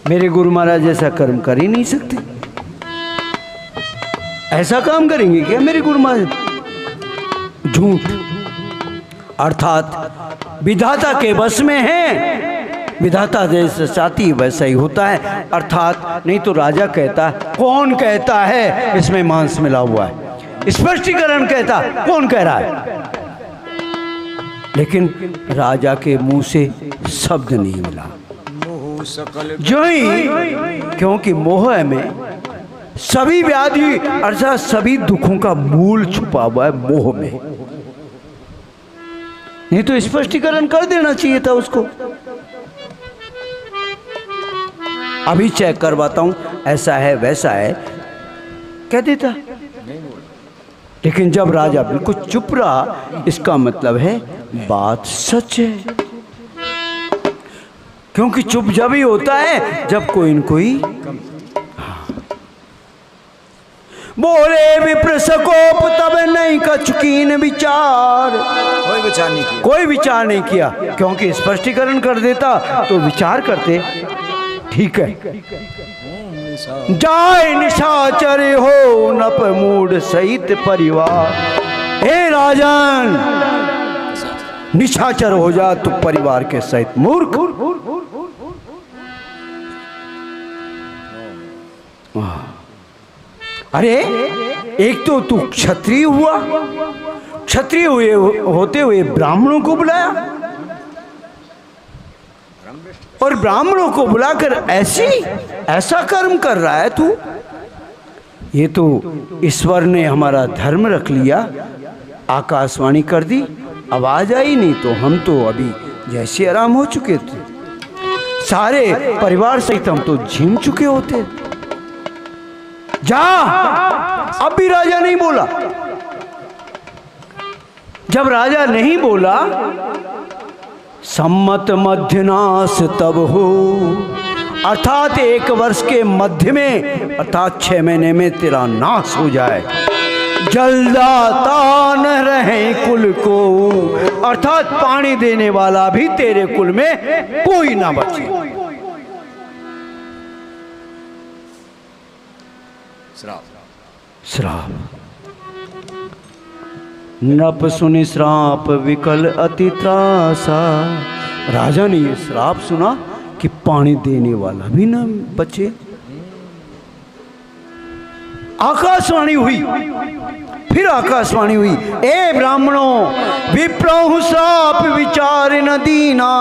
मेरे गुरु महाराज ऐसा कर्म कर ही नहीं सकते। ऐसा काम करेंगे क्या मेरे गुरु महाराज? झूठ, अर्थात विधाता के बस में है। विधाता जैसा चाहती वैसा ही होता है। अर्थात नहीं तो राजा कहता, कौन कहता है इसमें मांस मिला हुआ है? स्पष्टीकरण कहता, कौन कह रहा है? लेकिन राजा के मुंह से शब्द नहीं मिला। मोह सकल जो ही, क्योंकि मोह में सभी व्याधि अर्थात सभी दुखों का मूल छुपा हुआ है, मोह में। नहीं तो स्पष्टीकरण कर देना चाहिए था उसको। अभी चेक करवाता हूं, ऐसा है वैसा है, कह देता। लेकिन जब राजा बिल्कुल चुप रहा, इसका मतलब है बात सच है। क्योंकि चुप जब ही होता है जब कोई न कोई। बोले विप्र सकोप तब नहीं कछुकीन विचार। कोई विचार नहीं किया। कोई विचार नहीं किया, क्योंकि स्पष्टीकरण कर देता तो विचार करते। ठीक है, जाए निशाचर हो नप मूड सहित परिवार। हे राजन, निशाचर हो जा तू परिवार के सहित। मूर्ख, अरे एक तो तू क्षत्रिय हुआ, क्षत्रिय हुए होते हुए ब्राह्मणों को बुलाया, और ब्राह्मणों को बुलाकर ऐसा कर्म कर रहा है तू। ये तो ईश्वर ने हमारा धर्म रख लिया, आकाशवाणी कर दी, आवाज आई नहीं तो हम तो अभी जैसे आराम हो चुके थे, सारे परिवार सहित हम तो झीम चुके होते। जा, अब भी राजा नहीं बोला। जब राजा नहीं बोला, सम्मत मध्यनाश तब हो, अर्थात 1 वर्ष के मध्य में, अर्थात 6 महीने में तेरा नाश हो जाए। जलदाता न रहे कुल को, अर्थात पानी देने वाला भी तेरे कुल में कोई ना बचे। श्राप। नप सुनि श्राप विकल अति त्रासा। राजा ने ये श्राप सुना कि पानी देने वाला भी न बचे। आकाशवाणी हुई, फिर आकाशवाणी हुई, ए ब्राह्मणों विप्रहु श्राप विचार न दीना।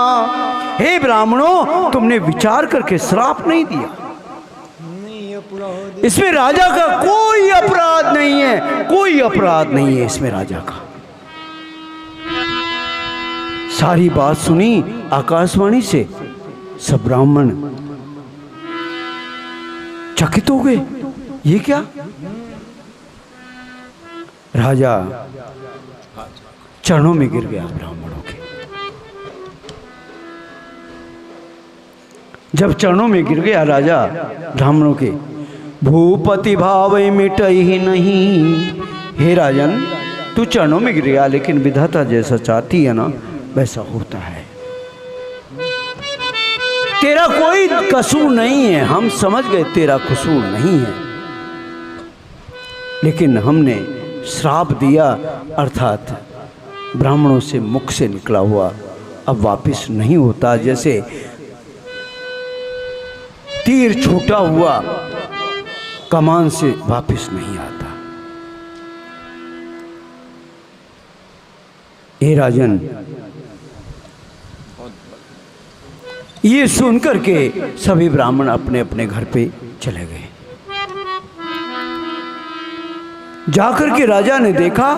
हे ब्राह्मणों, तुमने विचार करके श्राप नहीं दिया। इसमें राजा का कोई अपराध नहीं है, कोई अपराध नहीं है इसमें राजा का। सारी बात सुनी आकाशवाणी से, सब ब्राह्मण चकित हो गए। ये क्या? राजा चरणों में गिर गया ब्राह्मणों के। जब चरणों में गिर गया राजा ब्राह्मणों के, भूपति भाव मिटई ही नहीं। हे राजन, तू चरणों में गिर गया, लेकिन विधाता जैसा चाहती है ना वैसा होता है। तेरा कोई कसूर नहीं है, हम समझ गए तेरा कसूर नहीं है, लेकिन हमने श्राप दिया, अर्थात ब्राह्मणों से मुख से निकला हुआ अब वापस नहीं होता। जैसे तीर छूटा हुआ कमान से वापस नहीं आता। हे राजन, ये सुनकर के सभी ब्राह्मण अपने अपने घर पे चले गए। जाकर के राजा ने देखा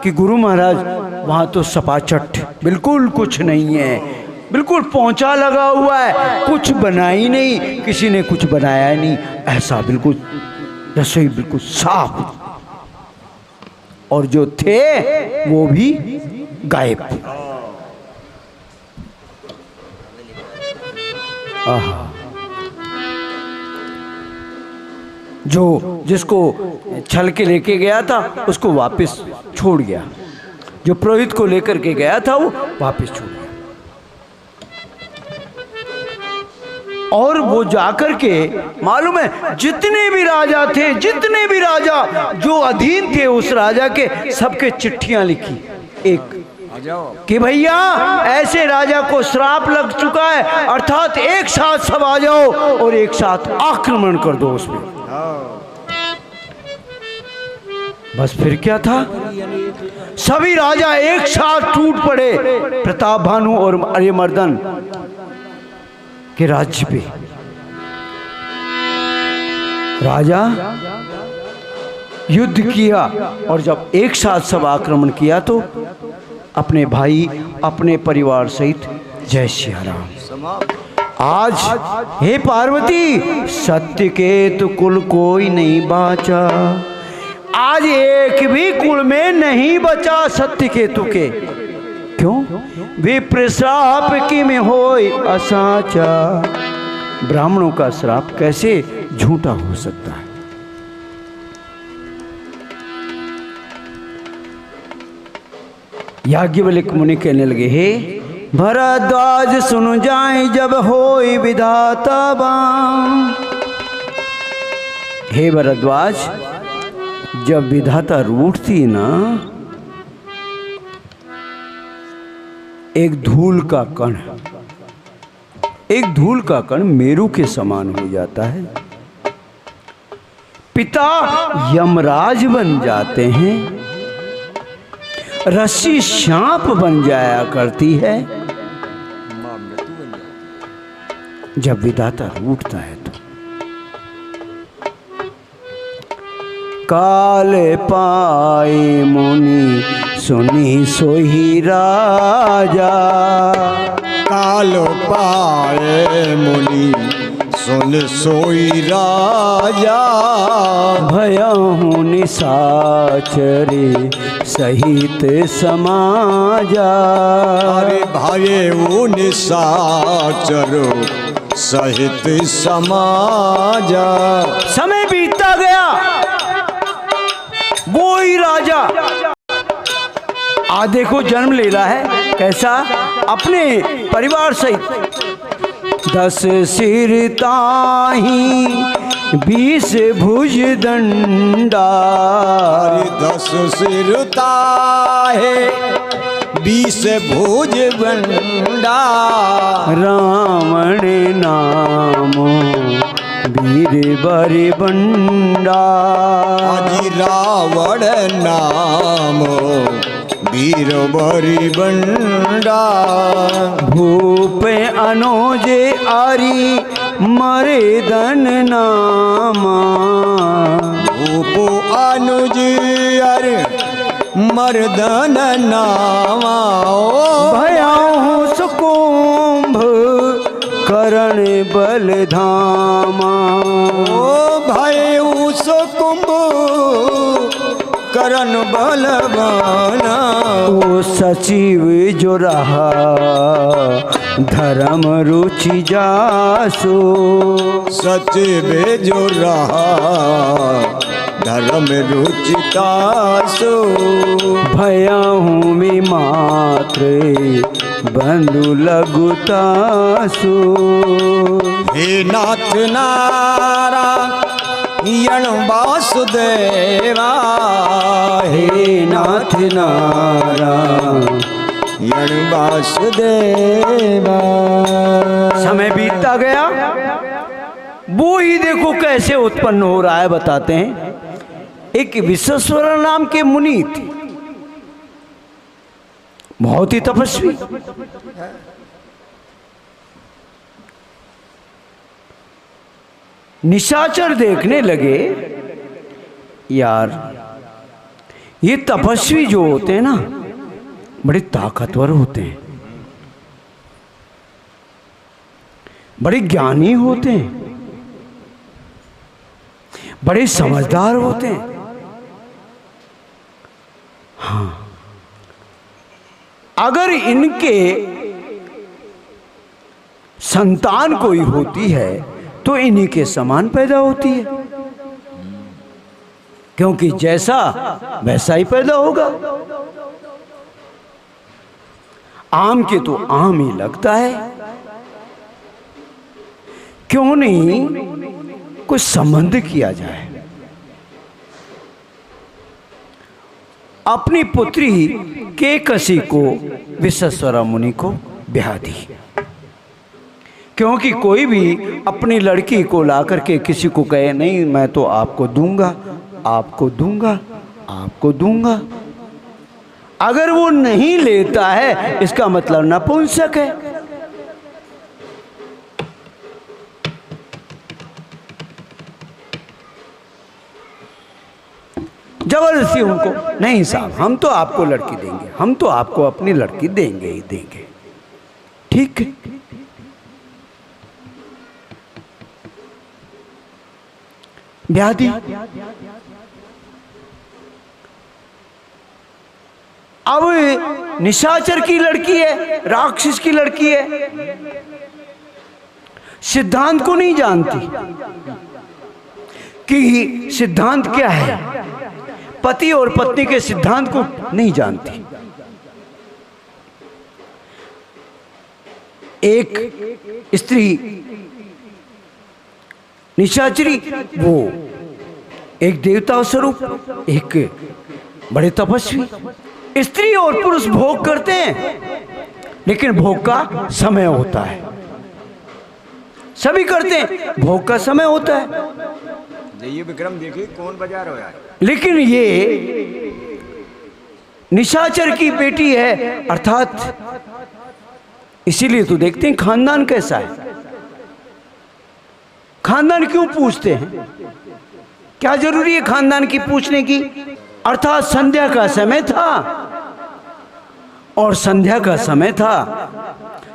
कि गुरु महाराज वहां तो सपाचट, बिल्कुल कुछ नहीं है, बिल्कुल पोंछा लगा हुआ है, कुछ बना ही नहीं, किसी ने कुछ बनाया ही नहीं, ऐसा बिल्कुल रसोई बिल्कुल साफ, और जो थे वो भी गायब। आहा, जो जिसको छल के लेके गया था उसको वापस छोड़ गया, जो पुरोहित को लेकर के गया था वो वापस छोड़ गया। और वो जाकर के मालूम है जितने भी राजा थे, जितने भी राजा जो अधीन थे उस राजा के, सबके चिट्ठियां लिखी एक कि भैया ऐसे राजा को श्राप लग चुका है, अर्थात एक साथ सब आ जाओ और एक साथ आक्रमण कर दो उसमें। बस फिर क्या था, सभी राजा एक साथ टूट पड़े प्रताप भानु और अरिमर्दन के राज्य पे। राजा युद्ध किया, और जब एक साथ सब आक्रमण किया तो अपने भाई अपने परिवार सहित जय सिया राम। आज हे पार्वती, सत्य के तो कुल कोई नहीं बाचा, आज एक भी कुल में नहीं बचा सत्य केतु के। क्यों? विप्र श्राप की में होय असाचा। ब्राह्मणों का श्राप कैसे झूठा हो सकता है? याज्ञवल्क्य मुनि कहने लगे, हे भरद्वाज सुन जाए जब होई विधाता बाम। हे भरद्वाज, जब विधाता रूठती ना, एक धूल का कण मेरू के समान हो जाता है। पिता यमराज बन जाते हैं, रस्सी सांप बन जाया करती है जब विधाता रूठता है तो। काल पाए मुनि सुनी सोही राजा, काल पाए मुनि सुन सोई राजा। भयहु निशाचरे सहित समाजा। अरे भयउ निशाचरो सहित समाजा। समय बीतता गया, वो ही राजा आधे को जन्म ले रहा है। कैसा? अपने परिवार सहित 10 सिर ताही 20 भुज दंडा। 10 सिर ताहे 20 भुज दंडा। रावण नाम वीर बरि बंडा। अजी रावण नाम वीर बरि बंडा। भूप अनुजे आरी मरे धन नामा। भूप अनुज अरे मर्दन नामा। भयाहु सुकुंभ करण बल धामा। भयउ सुकुंभ करण बलवाना। ओ सचिव जो रहा धर्म रुचि जासो। सचिव जो रहा धर्म रुचितासो। भयाहूँ में मात्र बंधु लघुतासो। हे नाथ नारायण वासुदेवा। हे नाथ नारायण वासुदेवा। समय बीतता गया, वो ही देखो कैसे उत्पन्न हो रहा है। बताते हैं, एक विश्वेश्वर नाम के मुनि थे, बहुत ही तपस्वी। निशाचर देखने लगे, यार ये तपस्वी जो होते हैं ना, बड़े ताकतवर होते हैं, बड़े ज्ञानी होते हैं, बड़े समझदार होते हैं। हाँ, अगर इनके संतान कोई होती है तो इन्हीं के समान पैदा होती है, क्योंकि जैसा वैसा ही पैदा होगा। आम के तो आम ही लगता है, क्यों नहीं कुछ संबंध किया जाए। अपनी पुत्री केकसी को विश्वेश्वर मुनि को ब्याह दी, क्योंकि कोई भी अपनी लड़की को ला करके किसी को कहे नहीं मैं तो आपको दूंगा, आपको दूंगा, आपको दूंगा, अगर वो नहीं लेता है इसका मतलब नपुंसक है। जबरदस्ती उनको नहीं साहब हम तो आपको लड़की देंगे, हम तो आपको अपनी लड़की देंगे ही देंगे। ठीक है, ब्याह दी। अब निशाचर की लड़की है, राक्षस की लड़की है, सिद्धांत को नहीं जानती कि सिद्धांत क्या है, पति और पत्नी के सिद्धांत को नहीं जानती। एक स्त्री निशाचरी, वो एक देवता स्वरूप, एक बड़े तपस्वी। स्त्री और पुरुष भोग करते हैं, लेकिन भोग का समय होता है। सभी करते हैं, भोग का समय होता है। ये विक्रम देखिए कौन बजा रहा है। लेकिन ये निशाचर की बेटी है, अर्थात इसीलिए तो देखते हैं खानदान कैसा है। खानदान क्यों पूछते हैं? क्या जरूरी है खानदान की पूछने की? अर्थात संध्या का समय था, और संध्या का समय था।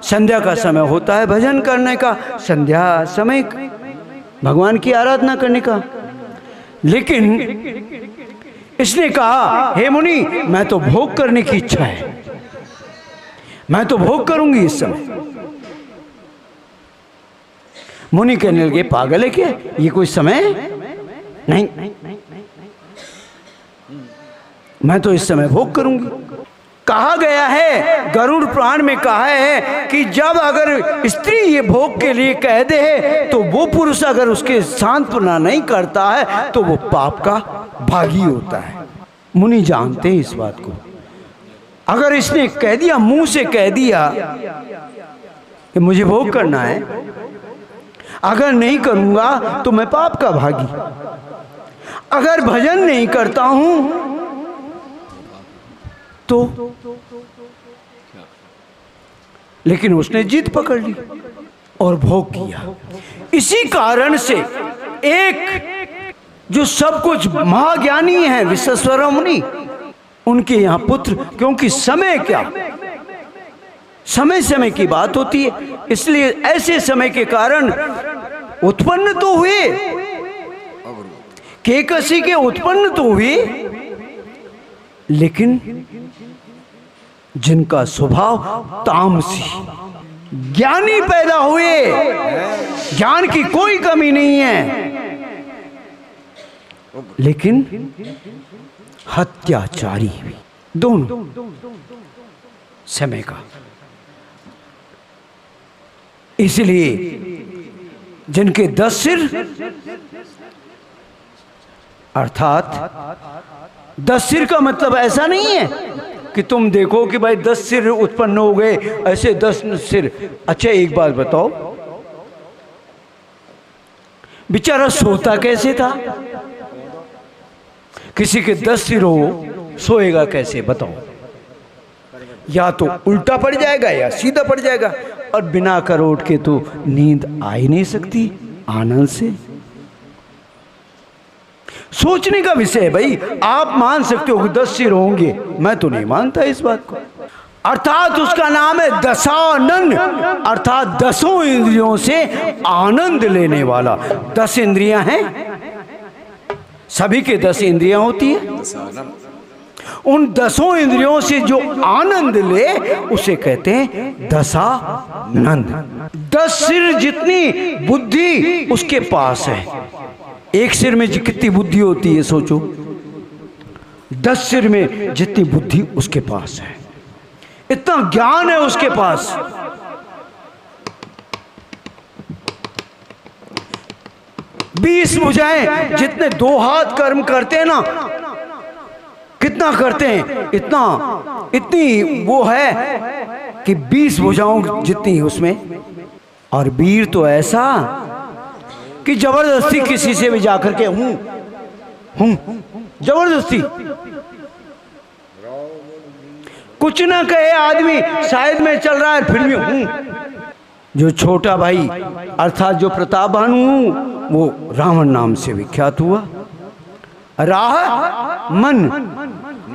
संध्या का समय होता है भजन करने का, संध्या समय भगवान की आराधना करने का। लेकिन इसने कहा, हे मुनि, मैं तो भोग करने की इच्छा है, मैं तो भोग करूंगी इस समय। मुनि कहने लगे, पागल है क्या? ये कोई समय नहीं, मैं तो इस समय भोग करूंगी। कहा गया है, गरुड़ पुराण में कहा है कि जब अगर स्त्री ये भोग के लिए कह दे तो वो पुरुष अगर उसके सांत्वना नहीं करता है तो वो पाप का भागी होता है। मुनि जानते हैं इस बात को। अगर इसने कह दिया, मुंह से कह दिया कि मुझे भोग करना है, अगर नहीं करूंगा तो मैं पाप का भागी, अगर भजन नहीं करता हूं तो। लेकिन उसने जिद पकड़ ली और भोग किया। इसी कारण से एक जो सब कुछ महाज्ञानी है विश्वेश्वर मुनि, उनके यहां पुत्र, क्योंकि समय क्या, समय समय की बात होती है, इसलिए ऐसे समय के कारण उत्पन्न तो हुए, केकसी के उत्पन्न तो हुए, लेकिन जिनका स्वभाव तामसी, ज्ञानी पैदा हुए, ज्ञान की कोई कमी नहीं है, लेकिन हत्याचारी भी, दोनों समय का। इसलिए जिनके 10 सिर, अर्थात 10 सिर का मतलब ऐसा नहीं है कि तुम देखो कि भाई 10 सिर उत्पन्न हो गए, ऐसे 10 सिर। अच्छा एक बात बताओ, बेचारा सोता कैसे था? किसी के 10 सिर हो, सोएगा कैसे बताओ? या तो उल्टा पड़ जाएगा या सीधा पड़ जाएगा, और बिना करवट के तो नींद आ ही नहीं सकती आनंद से। सोचने का विषय है भाई। आप मान सकते हो कि 10 सिर होंगे, मैं तो नहीं मानता इस बात को। अर्थात उसका नाम है दशानन, अर्थात 10 इंद्रियों से आनंद लेने वाला। 10 इंद्रियां हैं, सभी के 10 इंद्रियां होती है। उन 10 इंद्रियों से जो आनंद ले उसे कहते हैं दशानंद। 10 सिर जितनी बुद्धि उसके पास है। एक सिर में कितनी बुद्धि होती है सोचो, 10 सिर में जितनी बुद्धि उसके पास है, इतना ज्ञान है उसके पास। बीस भुजाएं, जितने 2 हाथ कर्म करते हैं ना, कितना करते हैं, इतनी वो है कि 20 भुजाओं जितनी उसमें। और वीर तो ऐसा कि जबरदस्ती किसी से भी जाकर के हूं जबरदस्ती, कुछ ना कहे आदमी, शायद मैं चल रहा है फिर भी हूं। जो छोटा भाई अर्थात जो प्रताप भानु हूं, वो रावण नाम से विख्यात हुआ। राह मन,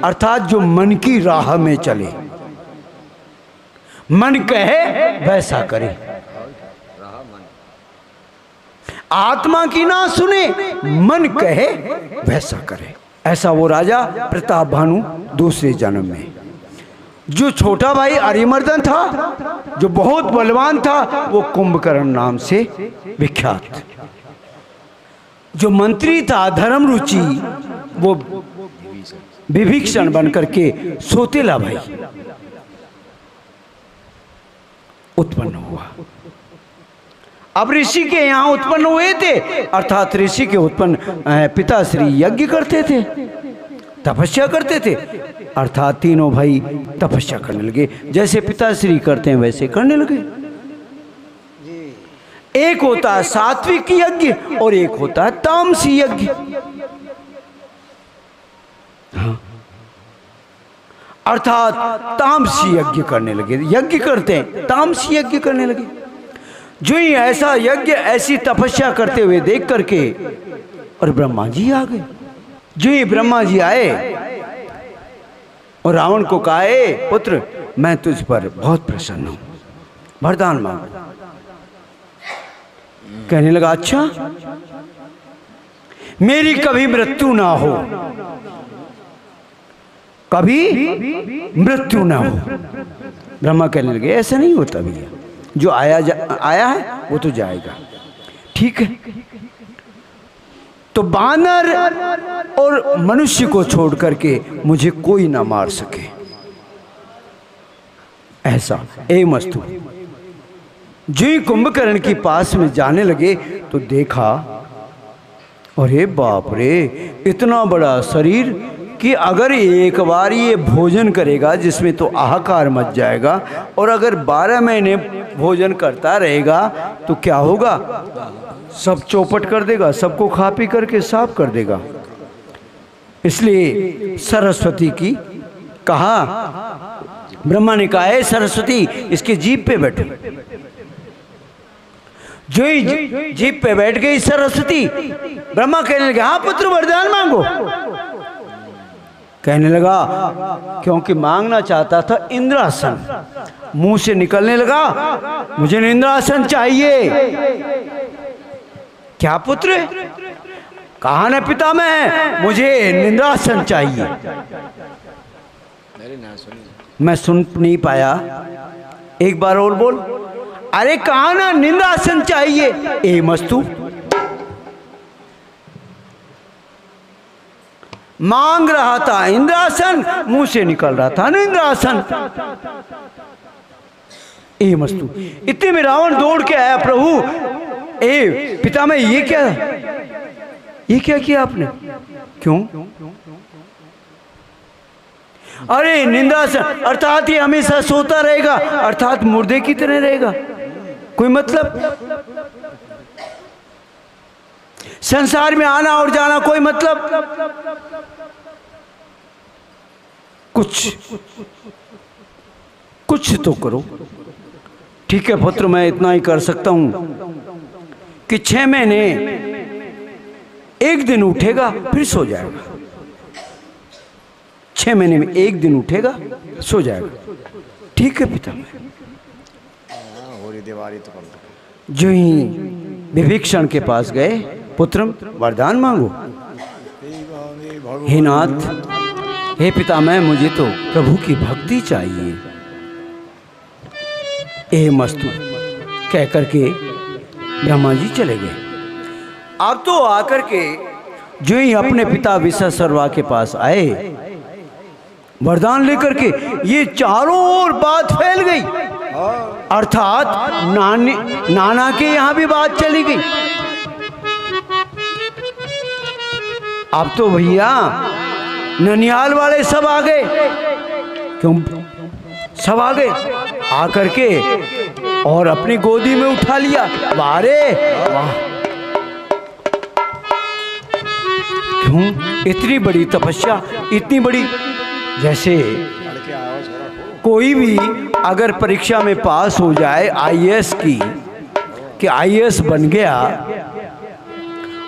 अर्थात जो मन की राह में चले, मन कहे वैसा करे, आत्मा की ना सुने, मन कहे वैसा करे। ऐसा वो राजा प्रताप भानु दूसरे जन्म में। जो छोटा भाई अरिमर्दन था, जो बहुत बलवान था, वो कुंभकर्ण नाम से विख्यात। जो मंत्री था धर्मरुचि, वो विभीषण बनकर के सोतेला भाई, उत्पन्न हुआ। अब ऋषि के यहाँ उत्पन्न हुए थे, अर्थात ऋषि के उत्पन्न पिताश्री यज्ञ करते थे, तपस्या करते थे, अर्थात तीनों भाई तपस्या करने लगे। जैसे पिताश्री करते हैं वैसे करने लगे। एक होता है सात्विक यज्ञ और एक होता है तामसी यज्ञ। हाँ। अर्थात तामसी यज्ञ करने लगे, यज्ञ करते हैं तामसी यज्ञ करने लगे। जो ही ऐसा यज्ञ ऐसी तपस्या करते हुए देख करके और ब्रह्मा जी आ गए। जो ही ब्रह्मा जी आए और रावण को कहा, पुत्र मैं तुझ पर बहुत प्रसन्न हूं, वरदान मांग। कहने लगा, अच्छा मेरी कभी मृत्यु ना हो, कभी मृत्यु ना हो। ब्रह्मा कहने लगे, ऐसा नहीं होता भैया, जो आया है वो तो जाएगा। ठीक है, तो बानर और मनुष्य को छोड़ करके मुझे कोई ना मार सके, ऐसा एमस्तु। जो ही कुंभकर्ण के पास में जाने लगे तो देखा, अरे बाप रे, इतना बड़ा शरीर कि अगर एक बार ये भोजन करेगा जिसमें तो हाहाकार मच जाएगा, और अगर 12 महीने भोजन करता रहेगा तो क्या होगा, सब चौपट कर देगा, सबको खा पी करके साफ कर देगा। इसलिए सरस्वती की कहा, ब्रह्मा ने कहा, है सरस्वती इसके जीभ पे बैठो। जो ही जीभ पे बैठ गई सरस्वती, ब्रह्मा कहने लगे, हाँ पुत्र वरदान मांगो। कहने लगा, क्योंकि मांगना चाहता था इंद्रासन, मुंह से निकलने लगा, मुझे इंद्रासन चाहिए। क्या पुत्र, कहा न पिता मुझे इंद्रासन चाहिए। मैं सुन नहीं पाया, एक बार और बोल। अरे कहा ना इंद्रासन चाहिए। ए मस्तू, मांग रहा था इंद्रासन, मुंह से निकल रहा था इंद्रासन। ए मस्तू, इतने में रावण दौड़ के आया, प्रभु ए पितामह ये क्या किया आपने? क्यों? अरे निंदासन अर्थात ये हमेशा सोता रहेगा, अर्थात मुर्दे की तरह रहेगा, कोई मतलब? संसार में आना और जाना कोई मतलब? कुछ तो करो। ठीक है पुत्र, मैं इतना ही कर सकता हूं कि 6 महीने 1 दिन उठेगा फिर सो जाएगा। 6 महीने में 1 दिन उठेगा सो जाएगा। ठीक है पिता। जो ही विभीषण के पास गए, पुत्र वरदान मांगो। हे नाथ, हे पितामह, मुझे तो प्रभु की भक्ति चाहिए। ए मस्तु कह करके ब्रह्मा जी चले गए। अब तो आकर के जो ही अपने पिता विश्वासर्वा के पास आए वरदान लेकर के, ये चारों ओर बात फैल गई, अर्थात नाना के यहाँ भी बात चली गई। अब तो भैया ननिहाल वाले सब आ गए। क्यों सब आ गए? आकर के और अपनी गोदी में उठा लिया। वारे वाह, क्यों इतनी बड़ी तपस्या, इतनी बड़ी, जैसे कोई भी अगर परीक्षा में पास हो जाए आईएएस की, कि आईएएस बन गया,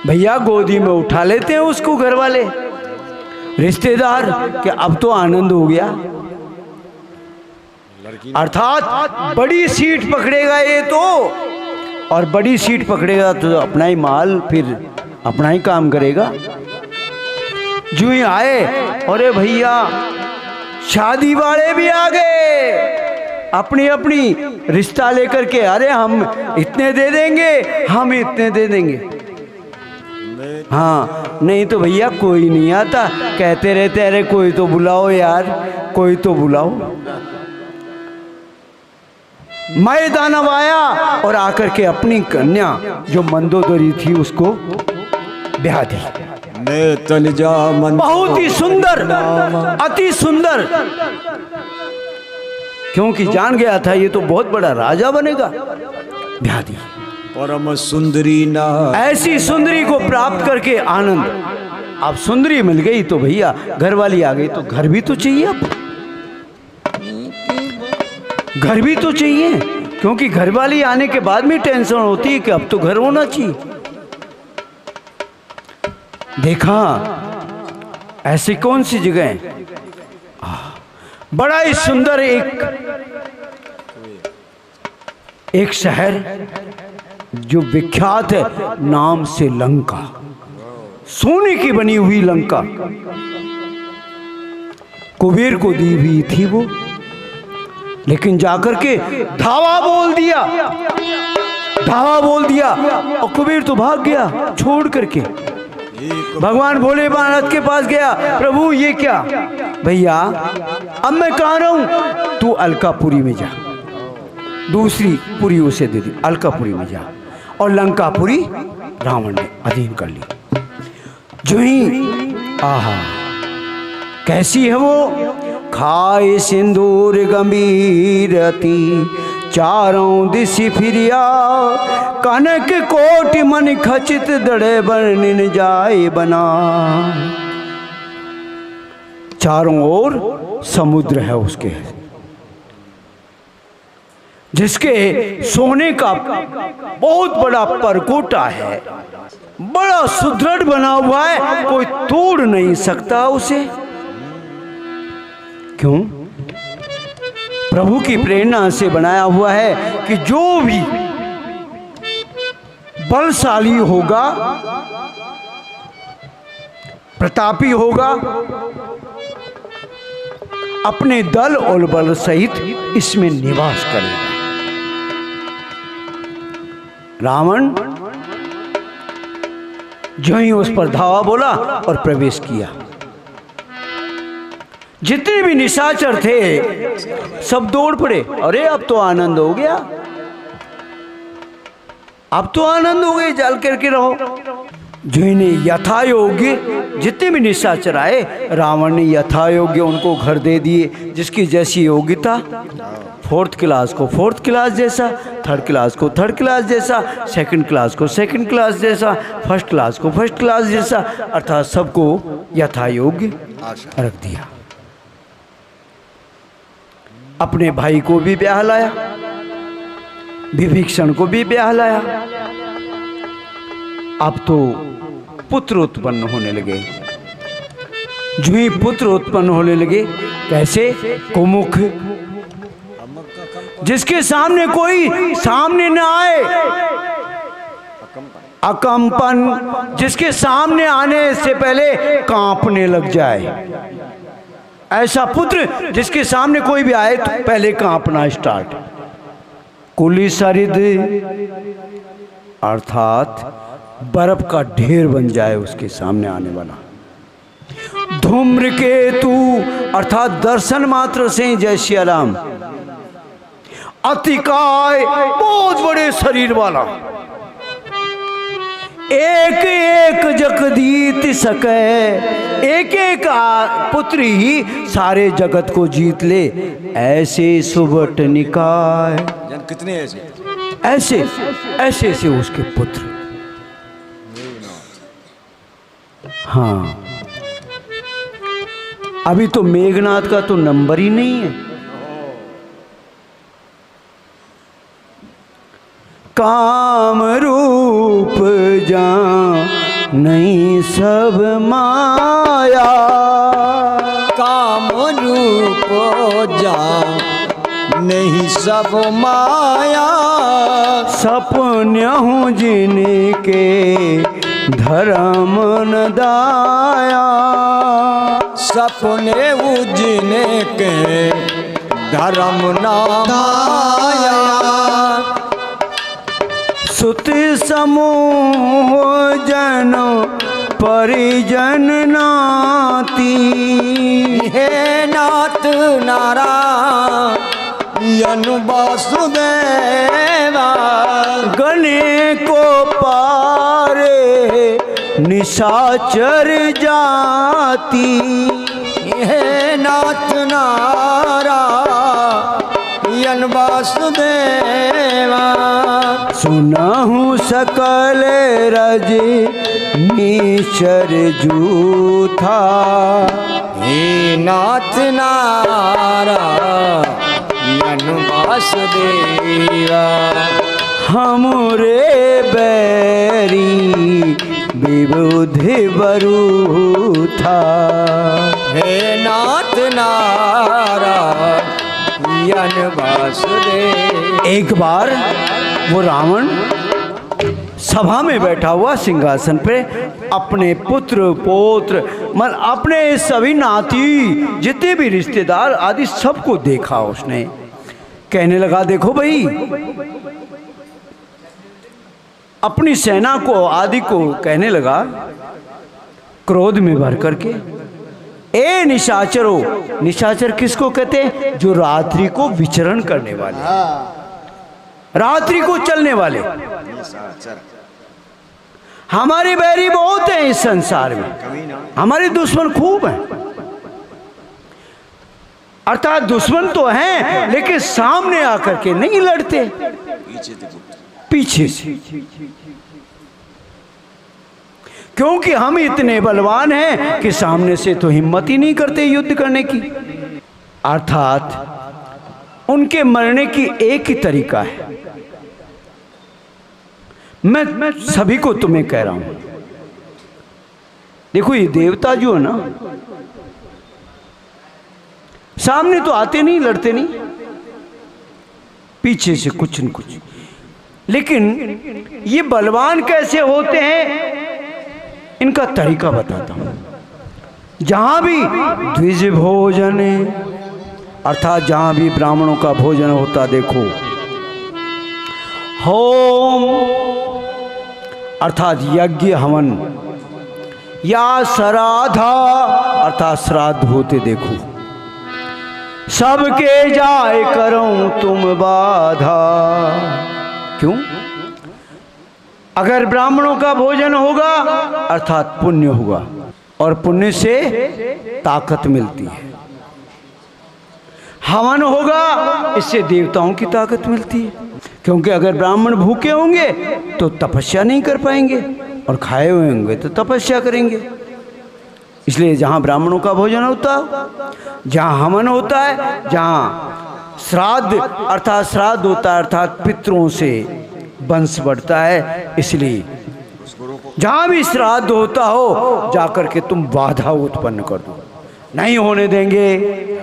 भैया गोदी में उठा लेते हैं उसको घर वाले, रिश्तेदार, कि अब तो आनंद हो गया। अर्थात बड़ी सीट पकड़ेगा ये तो, और बड़ी सीट पकड़ेगा तो अपना ही माल, फिर अपना ही काम करेगा। जो ही आए, अरे भैया शादी वाले भी आ गए, अपनी अपनी रिश्ता लेकर के, अरे हम इतने दे देंगे, हम इतने दे देंगे। हाँ, नहीं तो भैया कोई नहीं आता, कहते रहते अरे कोई तो बुलाओ यार, कोई तो बुलाओ। मैं दानव आया और आकर के अपनी कन्या जो मंदोदरी थी उसको ब्याह दी। मैं तनुजा मन बहुत ही सुंदर, अति सुंदर, क्योंकि जान गया था ये तो बहुत बड़ा राजा बनेगा। ब्याह दी। परम सुंदरी ना ऐसी सुंदरी को प्राप्त करके आनंद। अब सुंदरी मिल गई तो भैया घर वाली आ गई तो घर भी तो चाहिए। अब घर भी तो चाहिए, क्योंकि घर वाली आने के बाद में टेंशन होती है कि अब तो घर होना चाहिए। देखा ऐसी कौन सी जगह है, बड़ा ही सुंदर एक शहर जो विख्यात है नाम से लंका, सोने की बनी हुई लंका, कुबेर को दी हुई थी वो। लेकिन जाकर के धावा बोल दिया, धावा बोल दिया और कुबेर तो भाग गया छोड़ करके। भगवान भोलेनाथ के पास गया, प्रभु ये क्या? भैया अब मैं कहाँ रहूं? तू अलकापुरी में जा, दूसरी पुरी उसे दे दी, अलकापुरी में जा। और लंकापुरी रावण ने अधीन कर ली। जो ही आहा कैसी है वो, खाए सिंदूर गंभीरती चारों दिशि फिरिया, कनक कोटि मन खचित दड़े वर्णन जाए बना। चारों ओर समुद्र है उसके, जिसके सोने का बहुत बड़ा परकोटा है, बड़ा सुदृढ़ बना हुआ है, कोई तोड़ नहीं सकता उसे। क्यों? प्रभु की प्रेरणा से बनाया हुआ है कि जो भी बलशाली होगा, प्रतापी होगा, अपने दल और बल सहित इसमें निवास करेगा। रावण जो ही उस पर धावा बोला और प्रवेश किया। जितने भी निशाचर थे सब दौड़ पड़े। अरे अब तो आनंद हो गया, अब तो आनंद हो गए, जल करके रहो। जो इन्हें यथा योग्य जितने भी निशाचर आए, रावण ने यथा योग्य उनको घर दे दिए, जिसकी जैसी योग्यता। फोर्थ क्लास को फोर्थ क्लास जैसा, थर्ड क्लास को थर्ड क्लास जैसा, सेकंड क्लास को सेकंड क्लास जैसा, फर्स्ट क्लास को फर्स्ट क्लास जैसा, अर्थात सबको यथा योग्य रख दिया। अपने भाई को भी ब्याह लाया, विभीषण को भी ब्याह लाया। अब तो पुत्र उत्पन्न होने लगे। जो ही पुत्र उत्पन्न होने लगे, कैसे? कुमुख, जिसके सामने कोई सामने न आए, अकंपन, जिसके सामने आने से पहले कांपने लग जाए। ऐसा पुत्र जिसके सामने कोई भी आए तो पहले कांपना स्टार्ट। कुलिसरिद, अर्थात बर्फ का ढेर बन जाए उसके सामने आने वाला। धूम्रकेतु, अर्थात दर्शन मात्र से जय श्री राम। अतिकाय, बहुत बड़े शरीर वाला। एक एक जगदीत सके, एक एक पुत्र ही सारे जगत को जीत ले, ऐसे सुबट निकाय। कितने ऐसे ऐसे ऐसे ऐसे उसके पुत्र। हाँ, अभी तो मेघनाथ का तो नंबर ही नहीं है। काम रूप जा नहीं सब माया, काम रूप जा नहीं सब माया। सपन हूँ जिनके धर्म न दाया, सपने उजने के धर्म न दाया। सुत समूह जन परिजन नाती, हे नाथ नारायण यन वासुदेवा गणे को पारे निशाचर जाती, हे नाथ नारायण वासुदेवा सुनहु सकल रज नीचर जूथा, हे नाथ नारायण वासुदेवा हमरे बैरी विबुधि बरूथा। हे नाथ नारायण वासुदेव। एक बार वो रावण सभा में बैठा हुआ सिंहासन पे अपने पुत्र पौत्र अपने सभी नाती जितने भी रिश्तेदार आदि सबको देखा उसने। कहने लगा देखो भाई, अपनी सेना को आदि को कहने लगा क्रोध में भर करके, ए निशाचरो। निशाचर किसको कहते हैं? जो रात्रि को विचरण करने वाले, रात्रि को चलने वाले। हमारे बैरी बहुत हैं इस संसार में, हमारे दुश्मन खूब हैं। अर्थात दुश्मन तो हैं लेकिन सामने आकर के नहीं लड़ते, पीछे से। क्योंकि हम इतने बलवान हैं कि सामने से तो हिम्मत ही नहीं करते युद्ध करने की। अर्थात उनके मरने की एक ही तरीका है। मैं सभी को तुम्हें कह रहा हूं, देखो ये देवता जो है ना, सामने तो आते नहीं, लड़ते नहीं, पीछे से कुछ न कुछ। लेकिन ये बलवान कैसे होते हैं, इनका तरीका बताता हूं। जहां भी द्विज भोजन, अर्थात जहां भी ब्राह्मणों का भोजन होता, देखो होम अर्थात यज्ञ हवन, या श्राद्धा अर्थात श्राद्ध होते, देखो सबके जाए करूं तुम बाधा। क्यों? अगर ब्राह्मणों का भोजन होगा अर्थात पुण्य होगा, और पुण्य से ताकत मिलती है। हवन होगा, इससे देवताओं की ताकत मिलती है। क्योंकि अगर ब्राह्मण भूखे होंगे तो तपस्या नहीं कर पाएंगे, और खाए हुए होंगे तो तपस्या करेंगे। इसलिए जहाँ ब्राह्मणों का भोजन होता है, जहाँ हवन होता है, जहाँ श्राद्ध अर्थात श्राद्ध होता है, अर्थात पितरों से वंश बढ़ता है, इसलिए जहाँ भी श्राद्ध होता हो जाकर के तुम बाधा उत्पन्न कर दो, नहीं होने देंगे।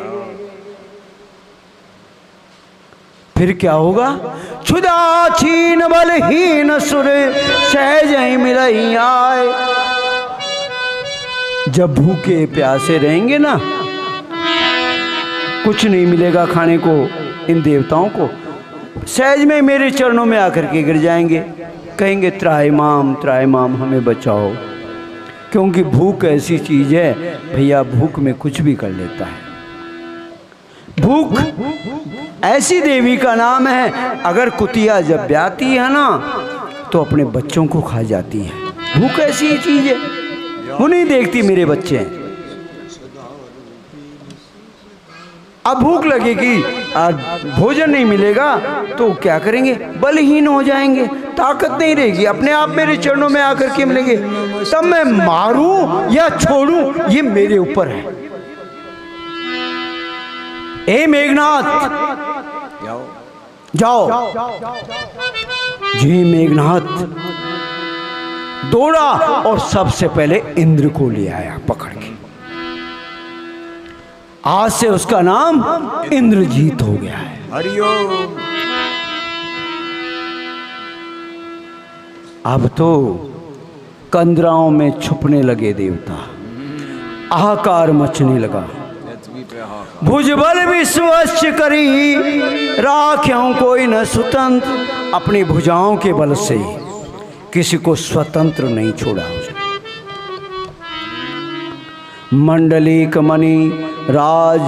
फिर क्या होगा? क्षुधा छीन बलहीन सुर सहज ही मिलई आए। जब भूखे प्यासे रहेंगे ना, कुछ नहीं मिलेगा खाने को इन देवताओं को, सहज में मेरे चरणों में आकर के गिर जाएंगे, कहेंगे त्राहिमाम हमें बचाओ। क्योंकि भूख ऐसी चीज है भैया, भूख में कुछ भी कर लेता है। भूख ऐसी देवी का नाम है, अगर कुतिया जब ब्याती है ना तो अपने बच्चों को खा जाती है। भूख ऐसी चीज है, वो नहीं देखती मेरे बच्चे हैं। अब भूख लगेगी और भोजन नहीं मिलेगा तो क्या करेंगे? बलहीन हो जाएंगे, ताकत नहीं रहेगी, अपने आप मेरे चरणों में आकर के मिलेंगे। तब मैं मारूं या छोड़ूं ये मेरे ऊपर है। ए मेघनाथ जाओ। जी मेघनाथ दौड़ा और सबसे पहले इंद्र को ले आया पकड़ के। आज से उसका नाम इंद्रजीत हो गया है। हरिओम। अब तो कंदराओं में छुपने लगे देवता, हाहाकार मचने लगा। भुजबल विश्वश्च करी राख्यों कोई न स्वतंत्र। अपनी भुजाओं के बल से किसी को स्वतंत्र नहीं छोड़ा। मंडलिक मणि राज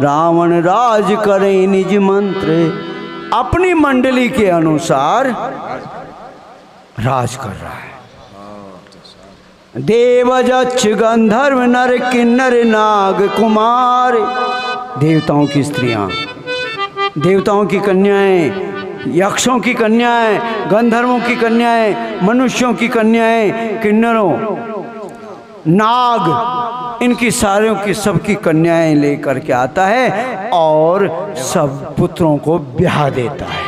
रावण राज करे निज मंत्र। अपनी मंडली के अनुसार राज कर रहा है। देवजक्ष गंधर्व नर किन्नर नाग कुमार, देवताओं की स्त्रियां, देवताओं की कन्याएं, यक्षों की कन्याएं, गंधर्वों की कन्याएं, मनुष्यों की कन्याएं, किन्नरों, नाग, इनकी सारों की सबकी कन्याएं लेकर के आता है और सब पुत्रों को ब्याह देता है।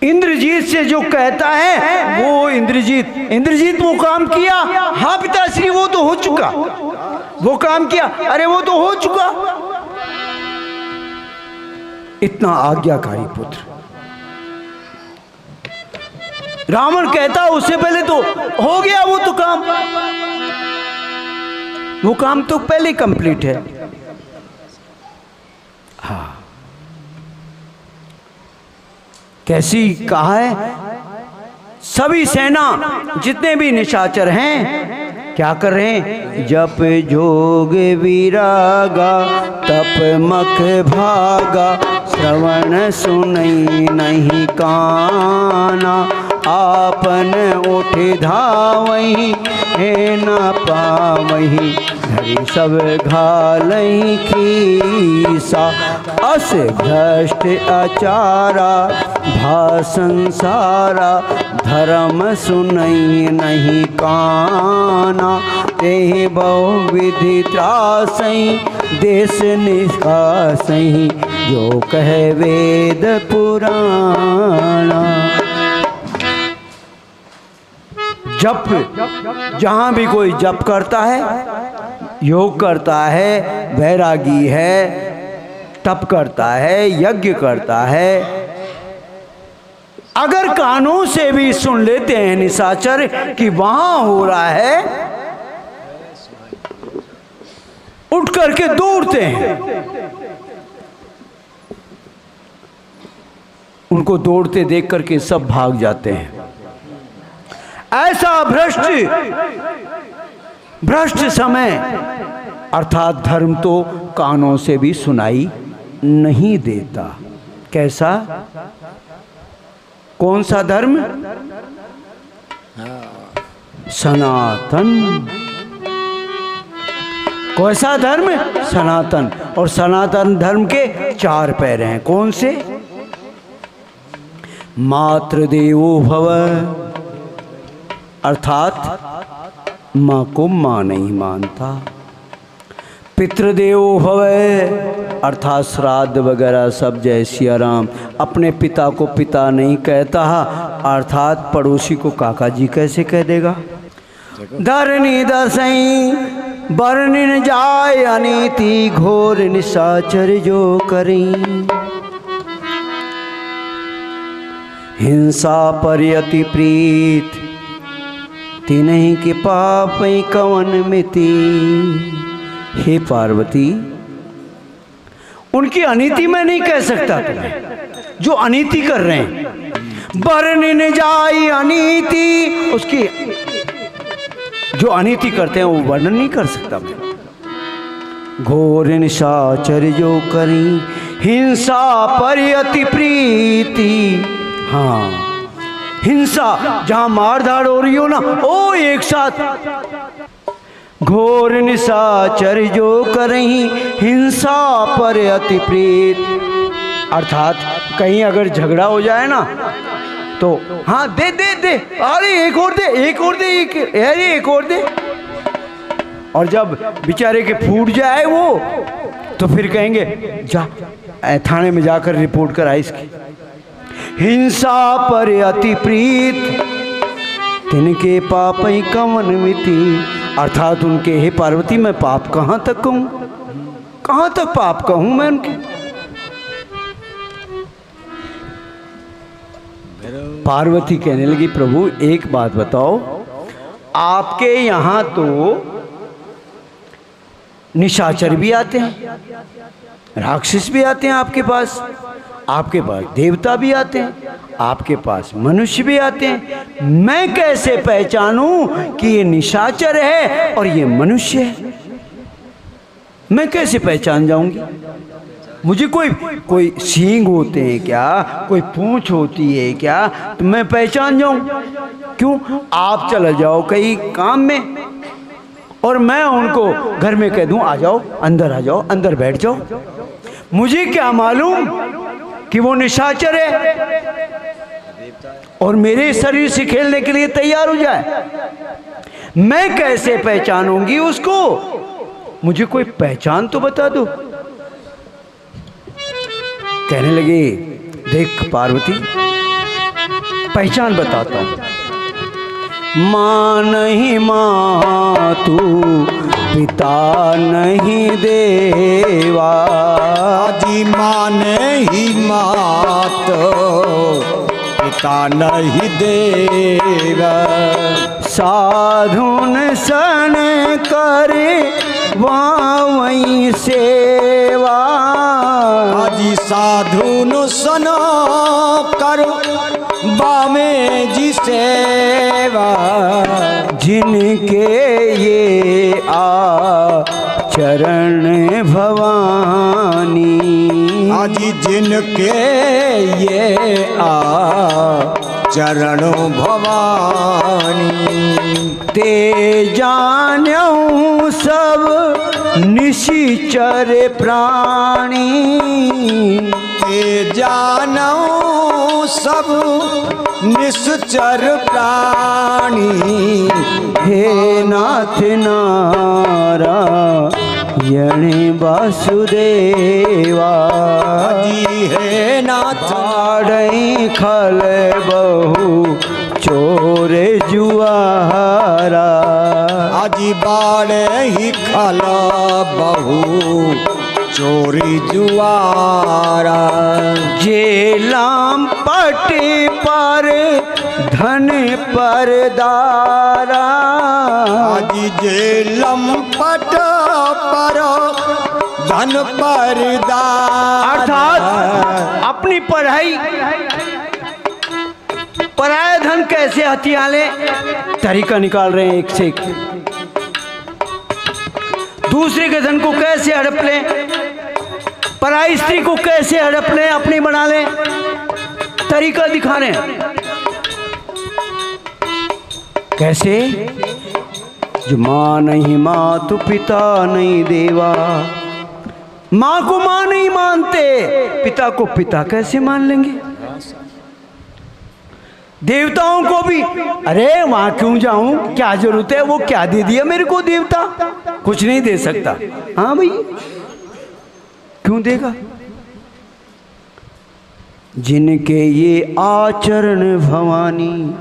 इंद्रजीत से जो कहता है वो इंद्रजीत वो काम किया, हाँ पिताश्री वो तो हो चुका, वो काम किया, अरे वो तो हो चुका। इतना आज्ञाकारी पुत्र। रावण कहता उससे पहले तो हो गया वो तो काम, वो काम तो पहले कंप्लीट है। हाँ, कैसी कहा है, सभी सेना जितने भी निशाचर हैं क्या कर रहे हैं, जप जोग विरागा तप मख भागा, श्रवण सुनई नहीं काना, आपन उठ धावही हे न पावही, धरी सब घालई खीसा, अस भ्रष्ट आचारा भा संसारा, धर्म सुनई नहीं काना, ते बहुविधि त्रासई देश निष्कासई, जो कहे वेद पुराणा। जप, जहाँ भी कोई जप करता है, योग करता है, वैरागी है, तप करता है, यज्ञ करता है, अगर कानों से भी सुन लेते हैं निशाचर कि वहां हो रहा है, उठ करके दौड़ते हैं, उनको दौड़ते देख करके सब भाग जाते हैं। ऐसा भ्रष्ट समय, अर्थात धर्म तो कानों से भी सुनाई नहीं देता। कैसा, कौन सा धर्म, सनातन। कैसा धर्म, सनातन। और सनातन धर्म के 4 पैर हैं, कौन से, मातृदेवो भव, अर्थात माँ को माँ नहीं मानता, पितृदेवो भव, अर्थात श्राद्ध वगैरह सब जय सिया राम, अपने पिता को पिता नहीं कहता, अर्थात पड़ोसी को काका जी कैसे कह देगा। धरनी दसई वर्णिन जाय अनीति, घोर निशाचर जो करी, हिंसा पर अति प्रीत, तिन्हीं के पाप कवन मिति। हे पार्वती, उनकी अनीति मैं नहीं कह सकता तुम्हें, जो अनीति कर रहे हैं, वर्णिन जाई अनीति, उसकी जो अनीति करते हैं वो वर्णन नहीं कर सकता मैं। घोर निशाचर जो करी, हिंसा पर अति प्रीति। हाँ, हिंसा जहां मार धाड़ हो रही हो ना, ओ एक साथ, घोर निशाचर जो करही, हिंसा पर अति प्रीत, अर्थात कहीं अगर झगड़ा हो जाए ना तो हाँ दे दे दे, अरे एक और दे, एक और दे, अरे एक और दे, और जब बेचारे के फूट जाए वो तो फिर कहेंगे जा थाने में जाकर रिपोर्ट करा इसकी। हिंसा पर अति प्रीत, तिनके पाप कवन मिति, अर्थात उनके, हे पार्वती मैं पाप कहाँ तक कहूँ, कहाँ तक पाप कहूँ मैं उनके। पार्वती कहने लगी प्रभु एक बात बताओ, आपके यहाँ तो निशाचर भी आते हैं, राक्षस भी आते हैं आपके पास देवता भी आते हैं, आपके पास मनुष्य भी आते हैं, मैं कैसे पहचानूं कि ये निशाचर है और ये मनुष्य है। मैं कैसे पहचान जाऊंगी? मुझे कोई सींग होते हैं क्या, कोई पूंछ होती है क्या, तो मैं पहचान जाऊं? क्यों? आप चले जाओ कहीं काम में और मैं उनको घर में कह दूं आ जाओ, अंदर बैठ जाओ, मुझे क्या मालूम कि वो निशाचर है और मेरे शरीर से खेलने के लिए तैयार हो जाए? मैं कैसे पहचानूंगी उसको? मुझे कोई पहचान तो बता दो। कहने लगे, देख पार्वती, पहचान बताता हूं। मां नहीं मां तू, पिता नहीं देवा। जी मां नहीं मात, पिता नहीं देवा। साधुन सन करे वहीं सेवा। जी साधुन सन करो बामे जी सेवा। जिनके ये आचरण भवानी। जी जिनके ये आचरण भवानी। ते जान्यों सब निशिचर प्राणी। ते जानो सब निश्चर प्राणी। हे नाथ नारायण वासुदेवा। जी हे नाथ बाढ़ई खल बहु चोर जुआरा। आजी बाड़े ही खला बहु चोरी जुआरा। जेलाम पटी पर धन पर दारा। आजी जेलम पट पर धन पर दारा। अर्थात अपनी पराया धन कैसे हथिया ले, तरीका निकाल रहे हैं एक से एक। दूसरे के धन को कैसे हड़प ले, पराई स्त्री को कैसे हड़प ले, अपनी बना ले, तरीका दिखा रहे हैं। कैसे? जो मां नहीं मां तो पिता नहीं देवा। मां को मां नहीं मानते, पिता को पिता कैसे मान लेंगे? देवताओं को भी, अरे वहां क्यों जाऊं, क्या जरूरत है, वो क्या दे दिया मेरे को देवता? कुछ नहीं दे सकता। हाँ भाई, क्यों देगा? जिनके ये आचरण भवानी,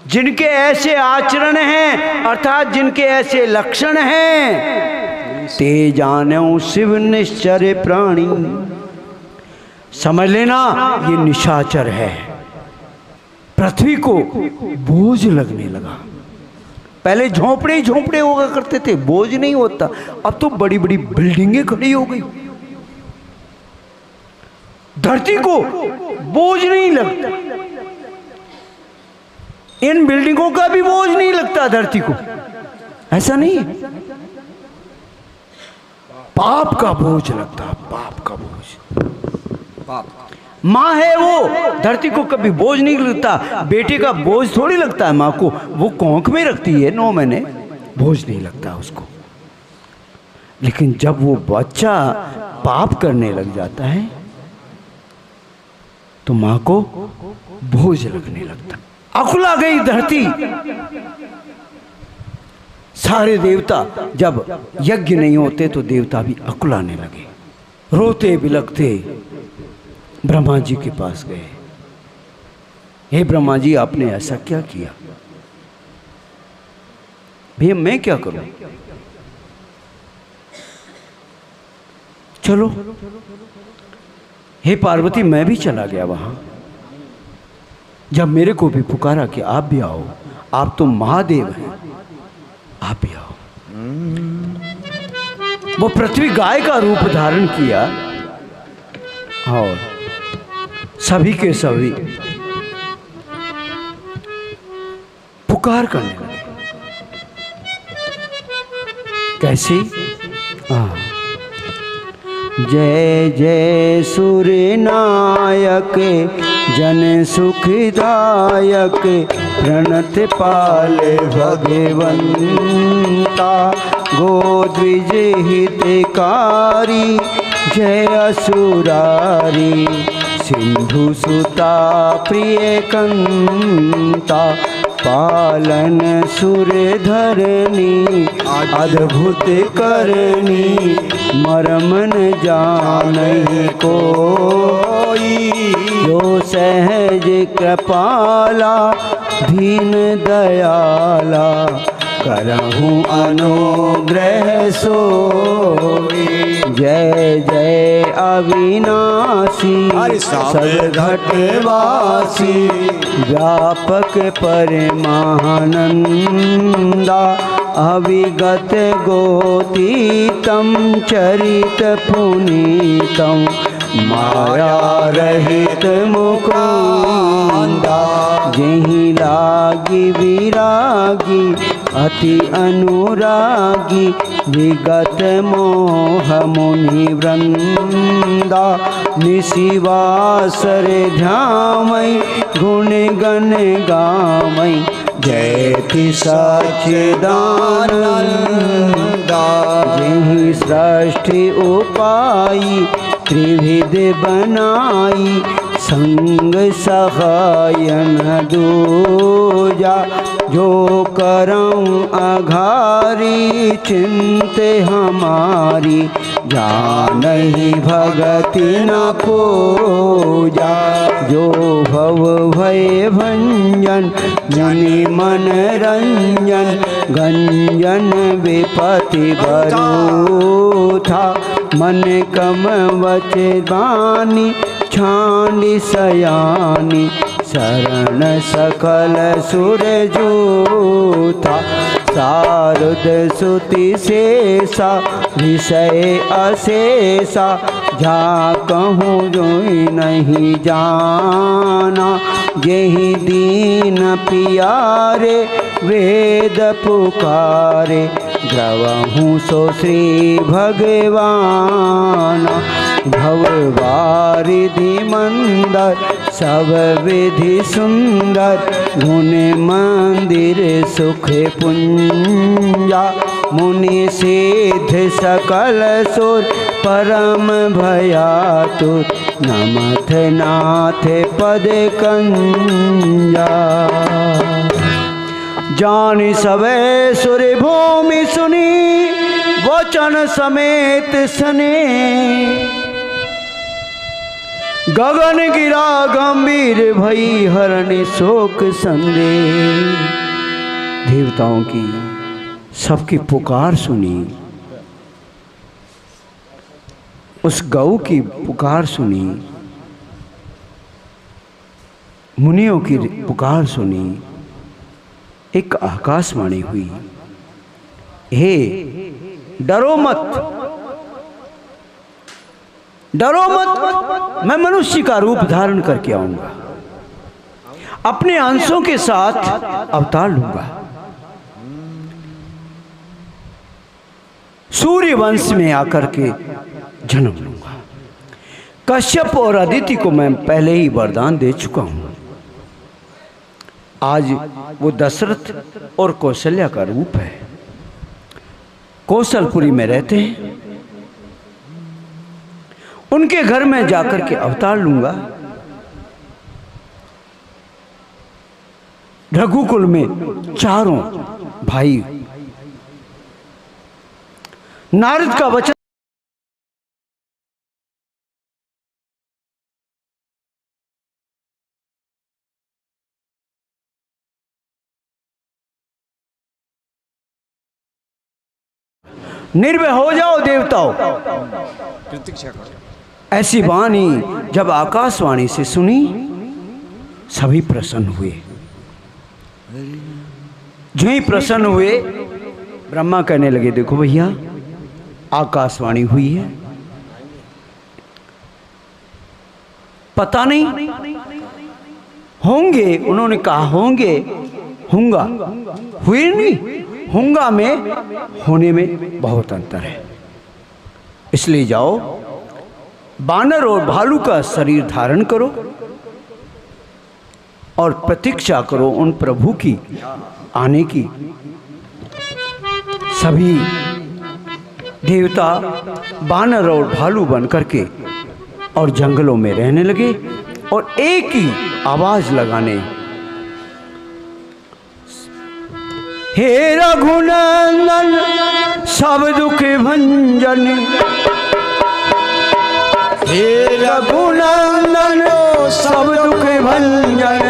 जिनके ऐसे आचरण हैं अर्थात जिनके ऐसे लक्षण हैं, ते जानो शिव निश्चर प्राणी। समझ लेना ये निशाचर है। पृथ्वी को बोझ लगने लगा। पहले झोंपड़े ही झोंपड़े होगा करते थे, बोझ नहीं होता। अब तो बड़ी बड़ी बिल्डिंगें खड़ी हो गई। धरती को बोझ नहीं लगता, इन बिल्डिंगों का भी बोझ नहीं लगता धरती को। ऐसा नहीं है, पाप का बोझ लगता, पाप का बोझ। पाप माँ है वो, धरती को कभी बोझ नहीं लगता। बेटे का बोझ थोड़ी लगता है माँ को, वो कोंख में रखती है 9 महीने, बोझ नहीं लगता उसको। लेकिन जब वो बच्चा पाप करने लग जाता है तो माँ को बोझ लगने लगता। अकुला गई धरती। सारे देवता, जब यज्ञ नहीं होते तो देवता भी अकुलाने लगे, रोते बिलखते ब्रह्मा जी के पास गए। हे ब्रह्मा जी, आपने ऐसा क्या किया? भैया मैं क्या करूं? चलो। हे पार्वती, मैं भी चला गया वहां। जब मेरे को भी पुकारा कि आप भी आओ, आप तो महादेव हैं, आप भी आओ। वो पृथ्वी गाय का रूप धारण किया और सभी के सभी पुकार करने लगे। कैसे? जय जय सूर्य नायक जन सुखदायक प्रणत पाल भगवंता गोद्विज हितकारी जय असुरारी सिंधु सुता प्रिय कंता पालन सुर धरनी अद्भुत करनी मरम न जानहि कोई जो सहज कृपाला दीन दयाला करहूँ अनुग्रह सोई जय जय अविनाशी सदघटवासी व्यापक परमानंदा अविगत गोतीतम चरित पुनीतम माया रहित मुकुंदा जहीं लागी विरागी अति अनुरागी विगत मोह मुनि वृंदा निशिवासर ध्यामय गुण गण गामय जयति सच्चिदानंदा जिहि सृष्टि उपाई त्रिविध बनाई संग सहायन दूजा जो करऊँ अघारी चिंते हमारी जानहि भगति न पूजा जो भव भय भंजन जनि मन रंजन गंजन विपति बरूथा मन कम वच वाणी छांडी सयानी शरण सकल सुर जूथा सारुद सुति शेषा विषय अशेषा जा कहूँ जो नहीं जाना यही दीन पियारे वेद पुकारे द्रवहूँ सो श्री भगवान भववारिधि मंदर सब विधि सुंदर गुण मंदिर सुख पुंजा मुनि सिद्ध सकल सुर परम भयातुर नमथ नाथ पद कंजा जानि सबे सुर भूमि सुनी वचन समेत सने गगन गिरा गंभीर भई हरण शोक संदेह देवताओं की सबकी पुकार सुनी उस गौ की पुकार सुनी मुनियों की पुकार सुनी एक आकाशवाणी हुई हे डरो मत मैं मनुष्य का रूप धारण करके आऊंगा अपने अंशों के साथ अवतार लूंगा सूर्य वंश में आकर के जन्म लूंगा कश्यप और अदिति को मैं पहले ही वरदान दे चुका हूं आज वो दशरथ और कौशल्या का रूप है कौशलपुरी में रहते हैं उनके घर में जाकर के अवतार लूंगा रघुकुल में चारों भाई नारद का वचन निर्भय हो जाओ देवताओं प्रतीक्षा करो ऐसी वाणी जब आकाशवाणी से सुनी सभी प्रसन्न हुए जो ही प्रसन्न हुए ब्रह्मा कहने लगे देखो भैया आकाशवाणी हुई है पता नहीं होंगे उन्होंने कहा होंगे होंगा हुए नहीं होंगा में होने में बहुत अंतर है इसलिए जाओ बानर और भालू का शरीर धारण करो और प्रतीक्षा करो उन प्रभु की आने की। सभी देवता बानर और भालू बन करके और जंगलों में रहने लगे और एक ही आवाज लगाने, हे रघुनंदन सब दुख भंजन, हे रघुनंदन सब दुख भंजन,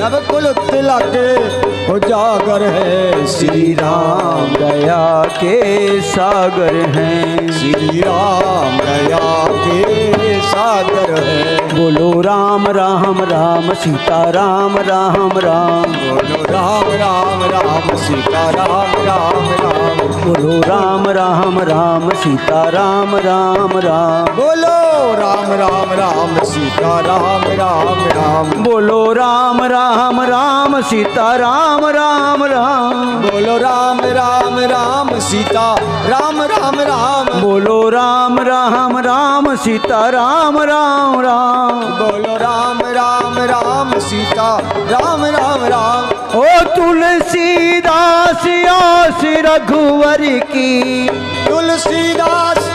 सब कुल तिलक उजागर है। श्री राम दया के सागर हैं, श्री राम दया के सागर है। बोलो राम राम राम सीता राम राम राम, बोलो राम राम राम सीता राम राम राम, बोलो राम राम राम सीता राम राम राम, बोलो राम राम राम सीता राम राम राम, बोलो राम राम राम सीता राम राम राम, बोलो राम राम राम सीता राम राम राम, बोलो राम राम राम सीता राम राम राम, बोलो राम राम राम सीता राम राम राम। ओ तुलसीदास आस रघुवर की, तुलसीदास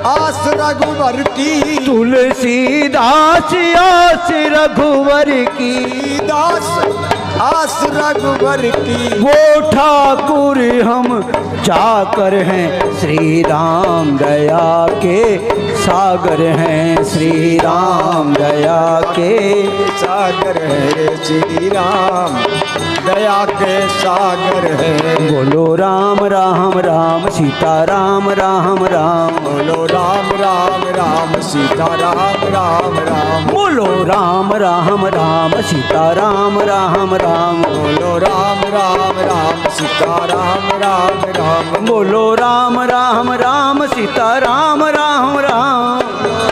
आस रघुवर की, तुलसीदास आस रघुवर की, दास आस रघुवर की, वो ठाकुर हम चाकर हैं, श्री राम दया के सागर हैं, श्री राम दया के सागर है। श्री राम दया के सागर है। बोलो राम राम राम सीता राम राम राम, बोलो राम राम राम सीता राम राम राम, बोलो राम राम राम सीता राम राम राम, बोलो राम राम राम सीता राम राम राम, बोलो राम राम राम सीता राम राम राम,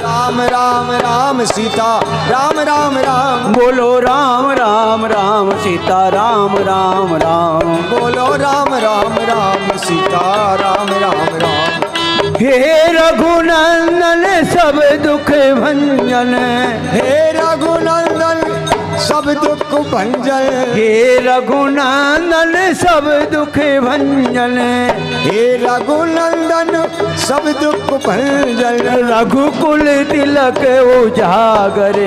राम राम राम सीता राम राम राम, बोलो राम राम राम सीता राम राम राम, बोलो राम राम राम सीता राम राम राम। हे रघुनंदन सब दुख भंजन, हे रघुनंदन सब दुख भंजन, हे रघुनंदन सब दुख भंजन, हे रघुनंदन सब दुख भंजन, रघुकुल तिलक उजागर,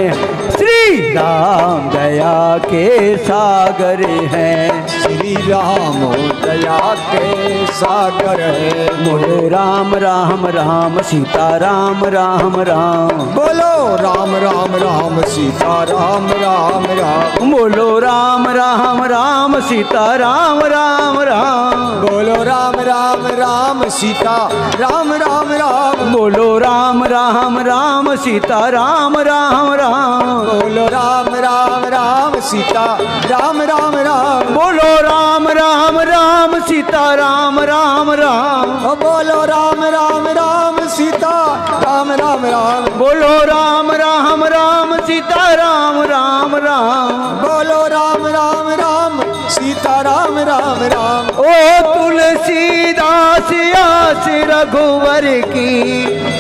श्री राम दया के सागर हैं, श्री राम दया के सागर है। बोलो राम राम राम सीता राम राम राम, बोलो राम राम राम सीता राम राम राम, बोलो राम राम राम सीता राम राम राम, बोलो राम राम राम सीता राम राम राम, बोलो राम राम राम सीता राम राम राम, बोलो राम राम राम सीता राम राम राम, बोलो राम राम राम सीता राम राम राम, बोलो राम राम राम सीता राम राम राम, बोलो राम राम राम सीता राम राम राम, बोलो राम राम राम सीता राम राम राम। ओ तुलसीदास आस रघुवर की,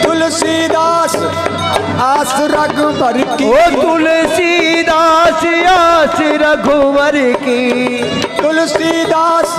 तुलसीदास आस रघुवर की, ओ तुलसीदास आस रघुवर की, तुलसीदास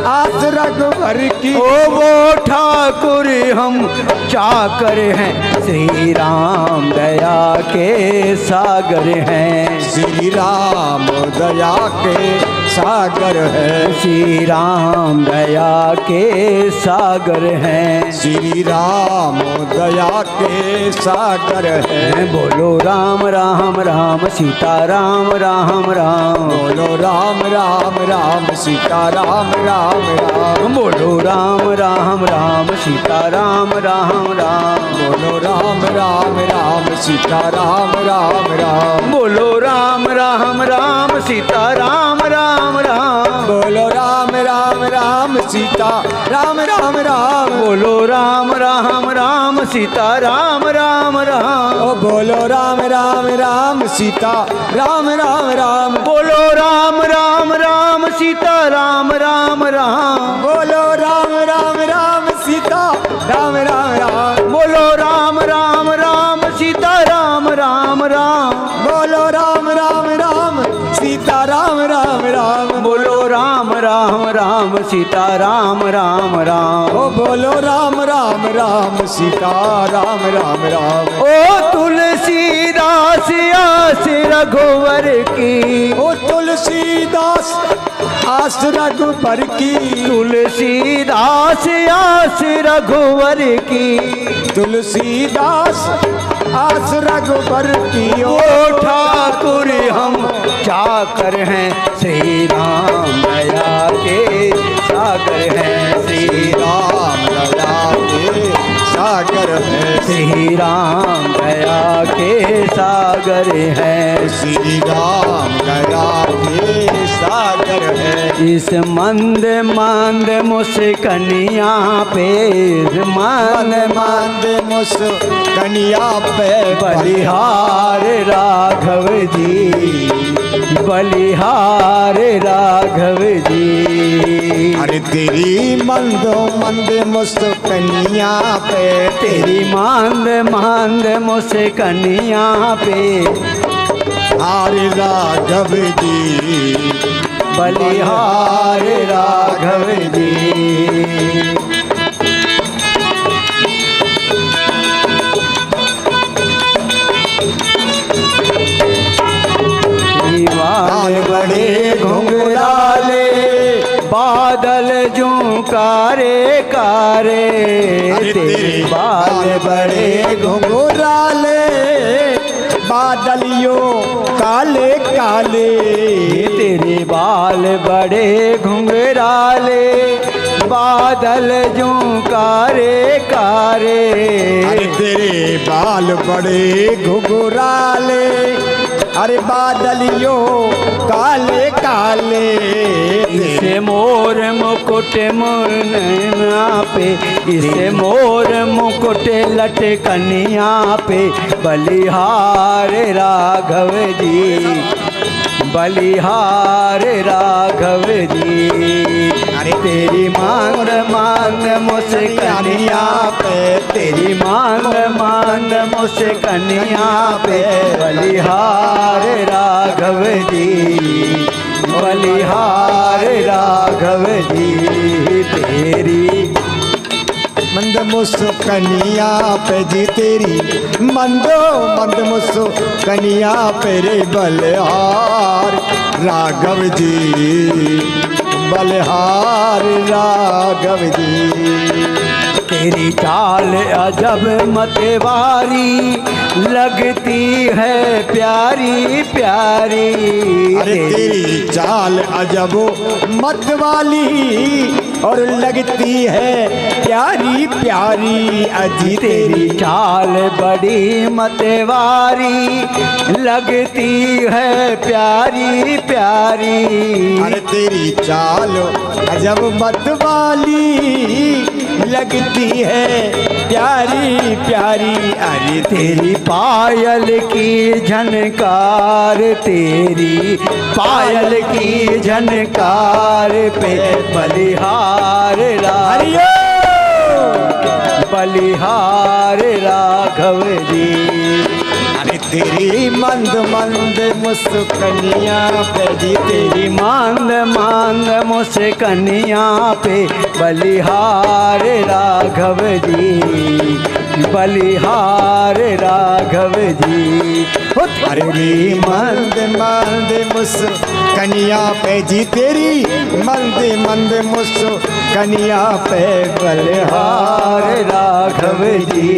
आस रघुवर की, ओ वो ठाकुर हम चाकर हैं, श्री राम दया के सागर हैं, श्री राम दया के सागर है। श्री राम दया के सागर हैं, श्री राम दया के सागर है। बोलो राम राम राम सीता राम राम राम, बोलो राम राम राम सीता राम राम राम, बोलो राम राम राम सीता राम राम राम, बोलो राम राम राम सीता राम राम राम, बोलो राम राम राम सीता राम राम राम, बोलो राम राम राम सीता राम राम राम, बोलो राम राम राम सीता राम राम राम, ओ बोलो राम राम राम सीता राम राम राम, बोलो राम राम राम सीता राम राम राम, बोलो राम राम राम सीता राम राम राम, बोलो राम राम राम राम राम सीता राम राम राम। ओ बोलो राम राम राम सीता राम राम राम। ओ तुलसीदास आस रघुवर की, ओ तुलसीदास आस रघुवर की, तुलसीदास आस रघुवर की, तुलसीदास आस रघुवर की। ओ ठाकुर हम चाकर हैं श्री राम दया के सागर हैं, श्री राम दया के सागर है, श्री राम दया के सागर हैं, श्री राम दया के सागर है। इस मंद मंद मुस्कनिया पे, इस मन मंद मुस्कनिया पे, बलिहार राघव जी, बलिहार राघव जी। अरे तेरी मंदो मंद मुस्कनिया पे, तेरी मंद मंद मुस्कनिया पे, हरे राघव जी, बलिहार राघव जी। बाल बड़े घुंघराले, बादल जूं कारे कारे, तेरे बाल बड़े घुंघराले, बादलियों काले काले, तेरे बाल बड़े घुंघराले, बादल जूं कारे कारे। अरे तेरे बाल बड़े घुंघराले, अरे बादलियों काले काले, इसे मोर मुकुट मुरनैना पे, इसे मोर मुकुट लटकनिया पे, बलिहार राघव जी, बलिहार राघव जी। अरे तेरी मांग मांग मुस्कनिया पे, तेरी मांग मांग मुस्कनिया पे, बलिहार राघव जी, बलिहार राघव जी। तेरी मंद मुस्कनिया पे जी, तेरी मंदो मंद मुस्कनिया पे रे बलिहार राघव जी, बलिहार राघव जी। तेरी चाल अजब मतवारी, लगती है प्यारी प्यारी। अरे तेरी चाल अजब मतवाली, और लगती है प्यारी प्यारी। अजी तेरी चाल बड़ी मतवारी, लगती है प्यारी प्यारी। अरे तेरी चाल अजब मतवाली, लगती है प्यारी प्यारी। अरे तेरी पायल की झनकार, तेरी पायल की झनकार पे, बलिहार राघव, बलिहार राघव जी। अरे तेरी मंद मंद मुस्कनिया पे जी, तेरी मांद मांद मुस्कनिया पे, बलिहार राघव जी, बलिहार राघव जी। अरे मंद मंद मुस्कनिया पे जी, तेरी मंद मंद मुस्कनिया पे, बलिहार राघव जी,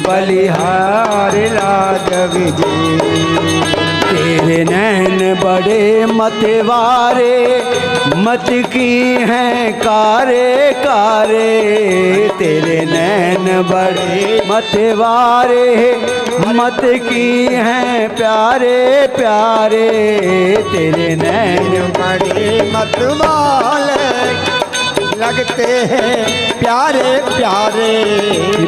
बलिहार राघव जी। तेरे नैन बड़े मतवारे, मत की हैं कारे कारे। तेरे नैन बड़े मतवारे, मत की हैं प्यारे प्यारे। तेरे नैन बड़े मतवाले, लगते हैं प्यारे प्यारे।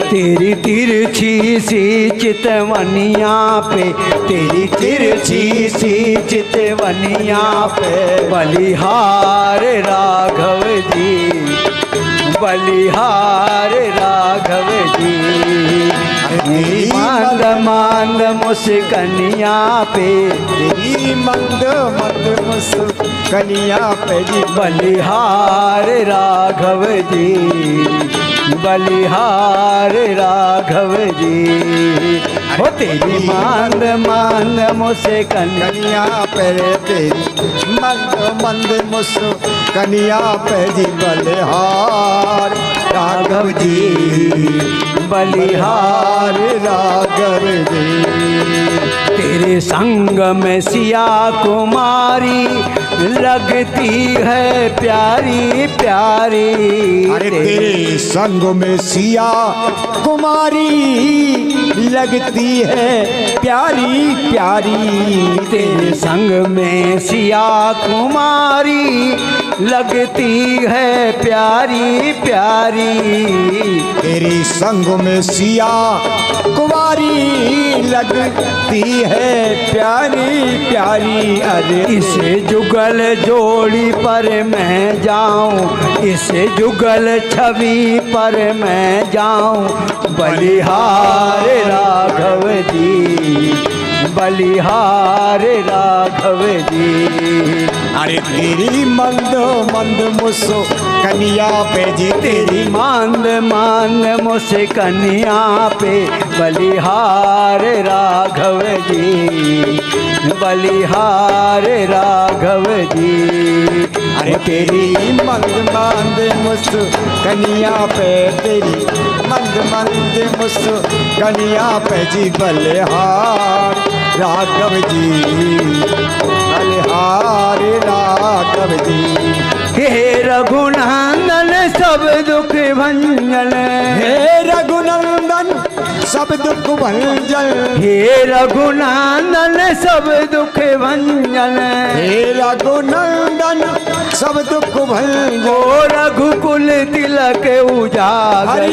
तेरी तिरछी सी चितवनिया पे, तेरी तिरछी सी चितवनिया पे, बलिहार राघव जी, बलिहार राघव जी। तेरी मांद मांद मुस्कनिया पे, तेरी मंद मंद मुस्कनिया पे जी। बलिहार राघव जी, बलिहार राघव जी। हो तेरी मांद मांद मुस्कनिया कनिया पे तेरी मंद मंद मुस्कनिया पे जी। बलिहार राघव जी, बलिहार राघव जी। तेरे संग में सिया कुमारी लगती है प्यारी प्यारी। अरे तेरे संग में सिया कुमारी लगती है प्यारी प्यारी। तेरे संग में सिया कुमारी लगती है प्यारी प्यारी। तेरे संग में सिया कुमारी लगती है प्यारी प्यारी। अरे इसे जुगल जोड़ी पर मैं जाऊं, इसे जुगल छवि पर मैं जाऊं। बलिहार राघव जी, बलिहार राघव जी। अरे तेरी मंद मंद मुस्कनिया पे जी। तेरी मांद मांद मुस्कनिया पे, बलिहार राघव जी, बलिहार राघव जी। अरे तेरी मंद मंद मुस्कनिया पे, तेरी मंद मंद मुस्कनिया पे जी। बलिहार राघव जी, बलिहार राघव जी। हे रघुनंदन सब दुख भंजन, हे रघुनंदन सब दुख भंजन। हे रघुनंदन सब दुख भंजन। हे रघुनंदन सब दुख भंजन। ओ रघुकुल तिलक उजागर,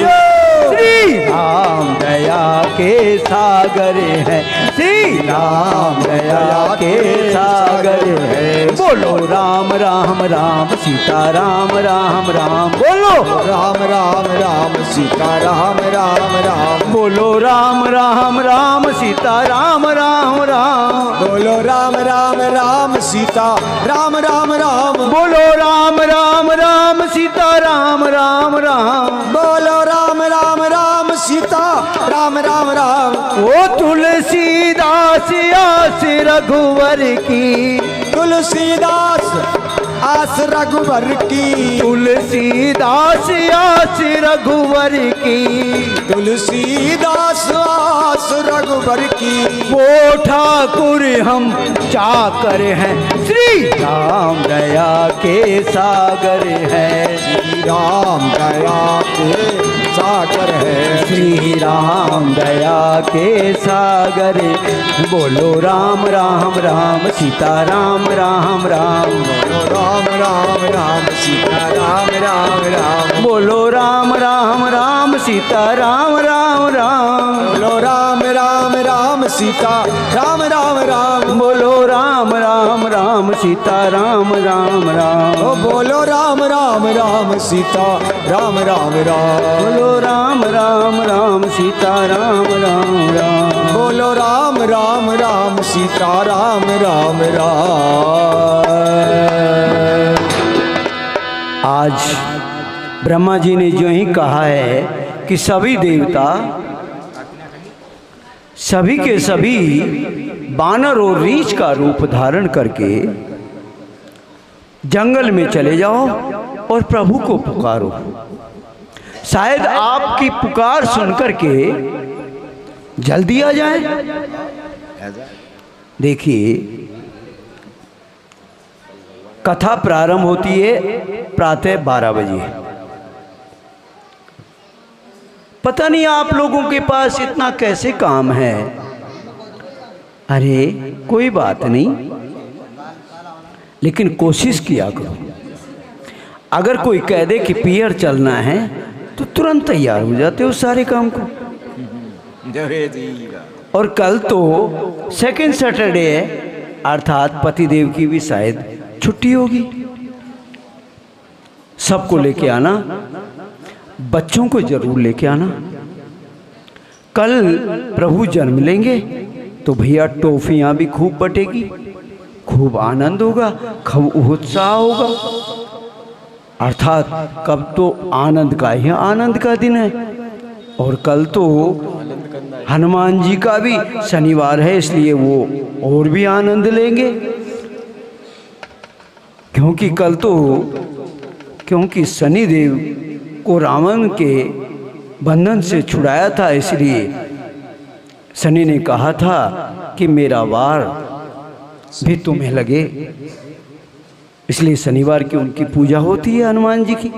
श्री राम दया के सागर है, श्री राम दया के सागर है। बोलो राम राम राम सीता राम राम राम, बोलो राम राम राम सीता राम राम राम। बोलो राम राम राम सीता राम राम राम। बोलो राम राम राम सीता राम राम राम। बोलो राम राम राम सीता राम राम राम। बोलो राम राम राम सीता राम राम राम। ओ तुलसीदास आस रघुवर की, तुलसीदास आस रघुवर की। तुलसीदास आस रघुवर की। तुलसीदास आस रघुवर की। वो ठाकुर हम चाकर हैं, श्री राम दया के सागर है। श्री राम दया के सागर है। श्री राम दया के सागर। बोलो राम राम राम सीता राम राम राम। बोलो राम राम राम सीता राम राम राम। बोलो राम राम राम सीता राम राम राम। बोलो राम राम राम सीता राम राम राम। बोलो राम राम राम सीता राम राम राम। ओ बोलो राम राम राम सीता राम राम राम। बोलो राम राम राम सीता राम राम राम। बोलो राम राम राम सीता राम राम राम। आज ब्रह्मा जी ने जो ही कहा है कि सभी देवता सभी के सभी बानर और रीछ का रूप धारण करके जंगल में चले जाओ और प्रभु को पुकारो। शायद आपकी पुकार सुनकर के जल्दी आ जाए। देखिए, कथा प्रारंभ होती है प्रातः 12 बजे। पता नहीं आप लोगों के पास इतना कैसे काम है। अरे कोई बात नहीं, लेकिन कोशिश किया करो। अगर कोई कह दे कि पियर चलना है तो तुरंत तैयार हो जाते हो सारे काम को। और कल तो सेकंड सैटरडे है, अर्थात पतिदेव की भी शायद छुट्टी होगी। सबको लेके आना, बच्चों को जरूर लेके आना। कल प्रभु जन्म लेंगे तो भैया टॉफियाँ भी खूब बटेगी, खूब आनंद होगा, खूब उत्साह होगा। अर्थात कब तो आनंद का ही आनंद का दिन है, और कल तो हनुमान जी का भी शनिवार है, इसलिए वो और भी आनंद लेंगे। क्योंकि कल तो क्योंकि शनिदेव को रावण के बंधन से छुड़ाया था, इसलिए शनि ने कहा था कि मेरा वार भी तुम्हें लगे, इसलिए शनिवार की उनकी पूजा होती है हनुमान जी की।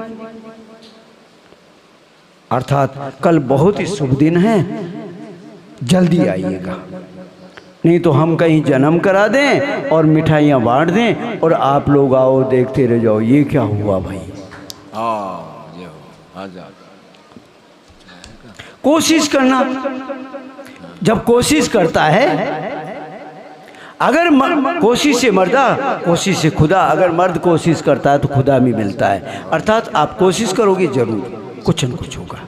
अर्थात कल बहुत ही शुभ दिन है, जल्दी आइएगा, नहीं तो हम कहीं जन्म करा दें और मिठाइयाँ बांट दें और आप लोग आओ देखते रह जाओ, ये क्या हुआ भाई। कोशिश करना, जब कोशिश करता है, अगर कोशिश से मर्दा, कोशिश से खुदा, अगर मर्द कोशिश करता है तो खुदा भी मिलता है। अर्थात आप कोशिश करोगे जरूर कुछ न कुछ होगा।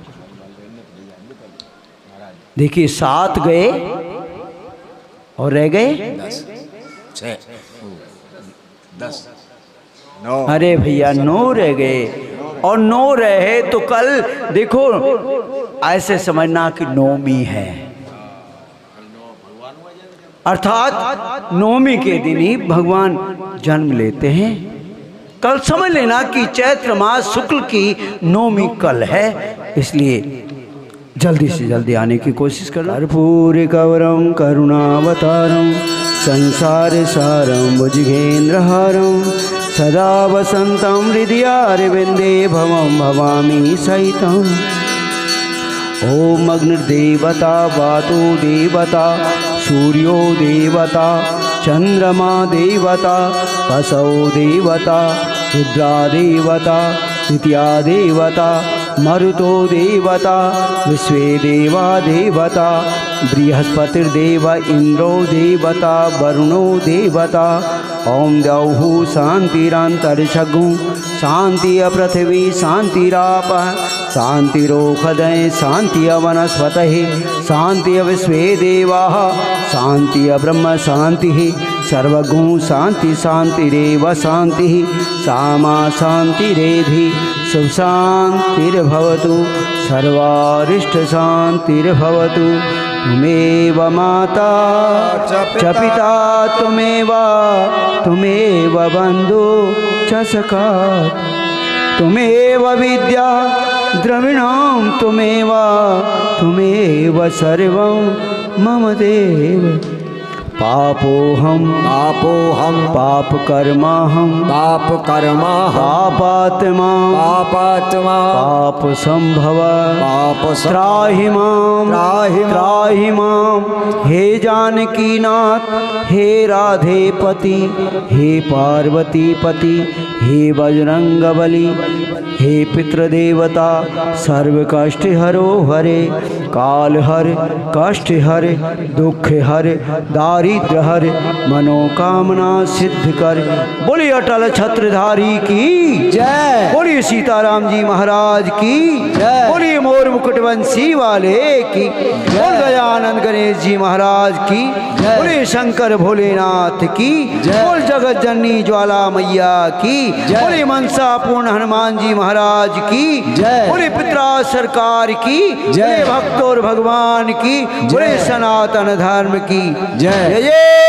देखिए 7 गए और रह गए 10 9। अरे भैया 9 रह गए, और 9 रहे तो कल देखो ऐसे समझना कि नौमी है, अर्थात नौमी के दिन ही भगवान जन्म लेते हैं। कल समझ लेना कि चैत्र मास शुक्ल की नौमी कल है, इसलिए जल्दी से जल्दी आने की कोशिश करना। कर्पूर कवरम करुणावतारम संसार सारम भुजगेन्द्रहारम सदा वसंतम हृदयारविंदे भवम भवामी सहितम। ओम अग्निर्देवता वातो देवता सूर्यो देवता चंद्रमा देवता वसो देवता रुद्रा देवता द्वितीया देवता मरुतो देवता विश्वे देवा देवता बृहस्पतिर्देव इंद्रो देवता वरुणो देवता। ओम द्यौः शांतिरांतरिक्षगु शांति पृथ्वी शांतिराप शांतिरोखदय शांति वनस्पतः शांति विश्वे देवाः शांति ब्रह्म शांति सर्वगुण शांति शांतिरेव शांति सामा शांतिरेधि शुभ शांतिर्भवतु सर्वारिष्ट शांतिर्भवतु। तुमेव माता च पिता तुमेव बंधु च सखा तुमेव विद्या द्रविणं तुमेव सर्वं मम देव। पापोहम पाप कर्माहम पापात्मा पाप संभव त्राहि माम हे जानकी नाथ हे राधे पति हे पार्वती पति हे बजरंग बली हे पितृदेवता सर्व कष्ट हरो हरे काल हर कष्ट हर दुख हर दारिद्र हर मनोकामना सिद्ध कर। बोलिए अटल छत्रधारी की जय, बोलिए सीताराम जी महाराज की जय, बोलिए मोर मुकुटवंशी वाले की, बोल गजानंद गणेश जी महाराज की, बोलिए शंकर भोलेनाथ की, बोल जगत जननी ज्वाला मैया की, बोलिए मनसा पूर्ण हनुमान जी महाराज की, बोलिए पितराज सरकार की, बोलिए भक्त और भगवान की, बोलिए सनातन धर्म की जय जय।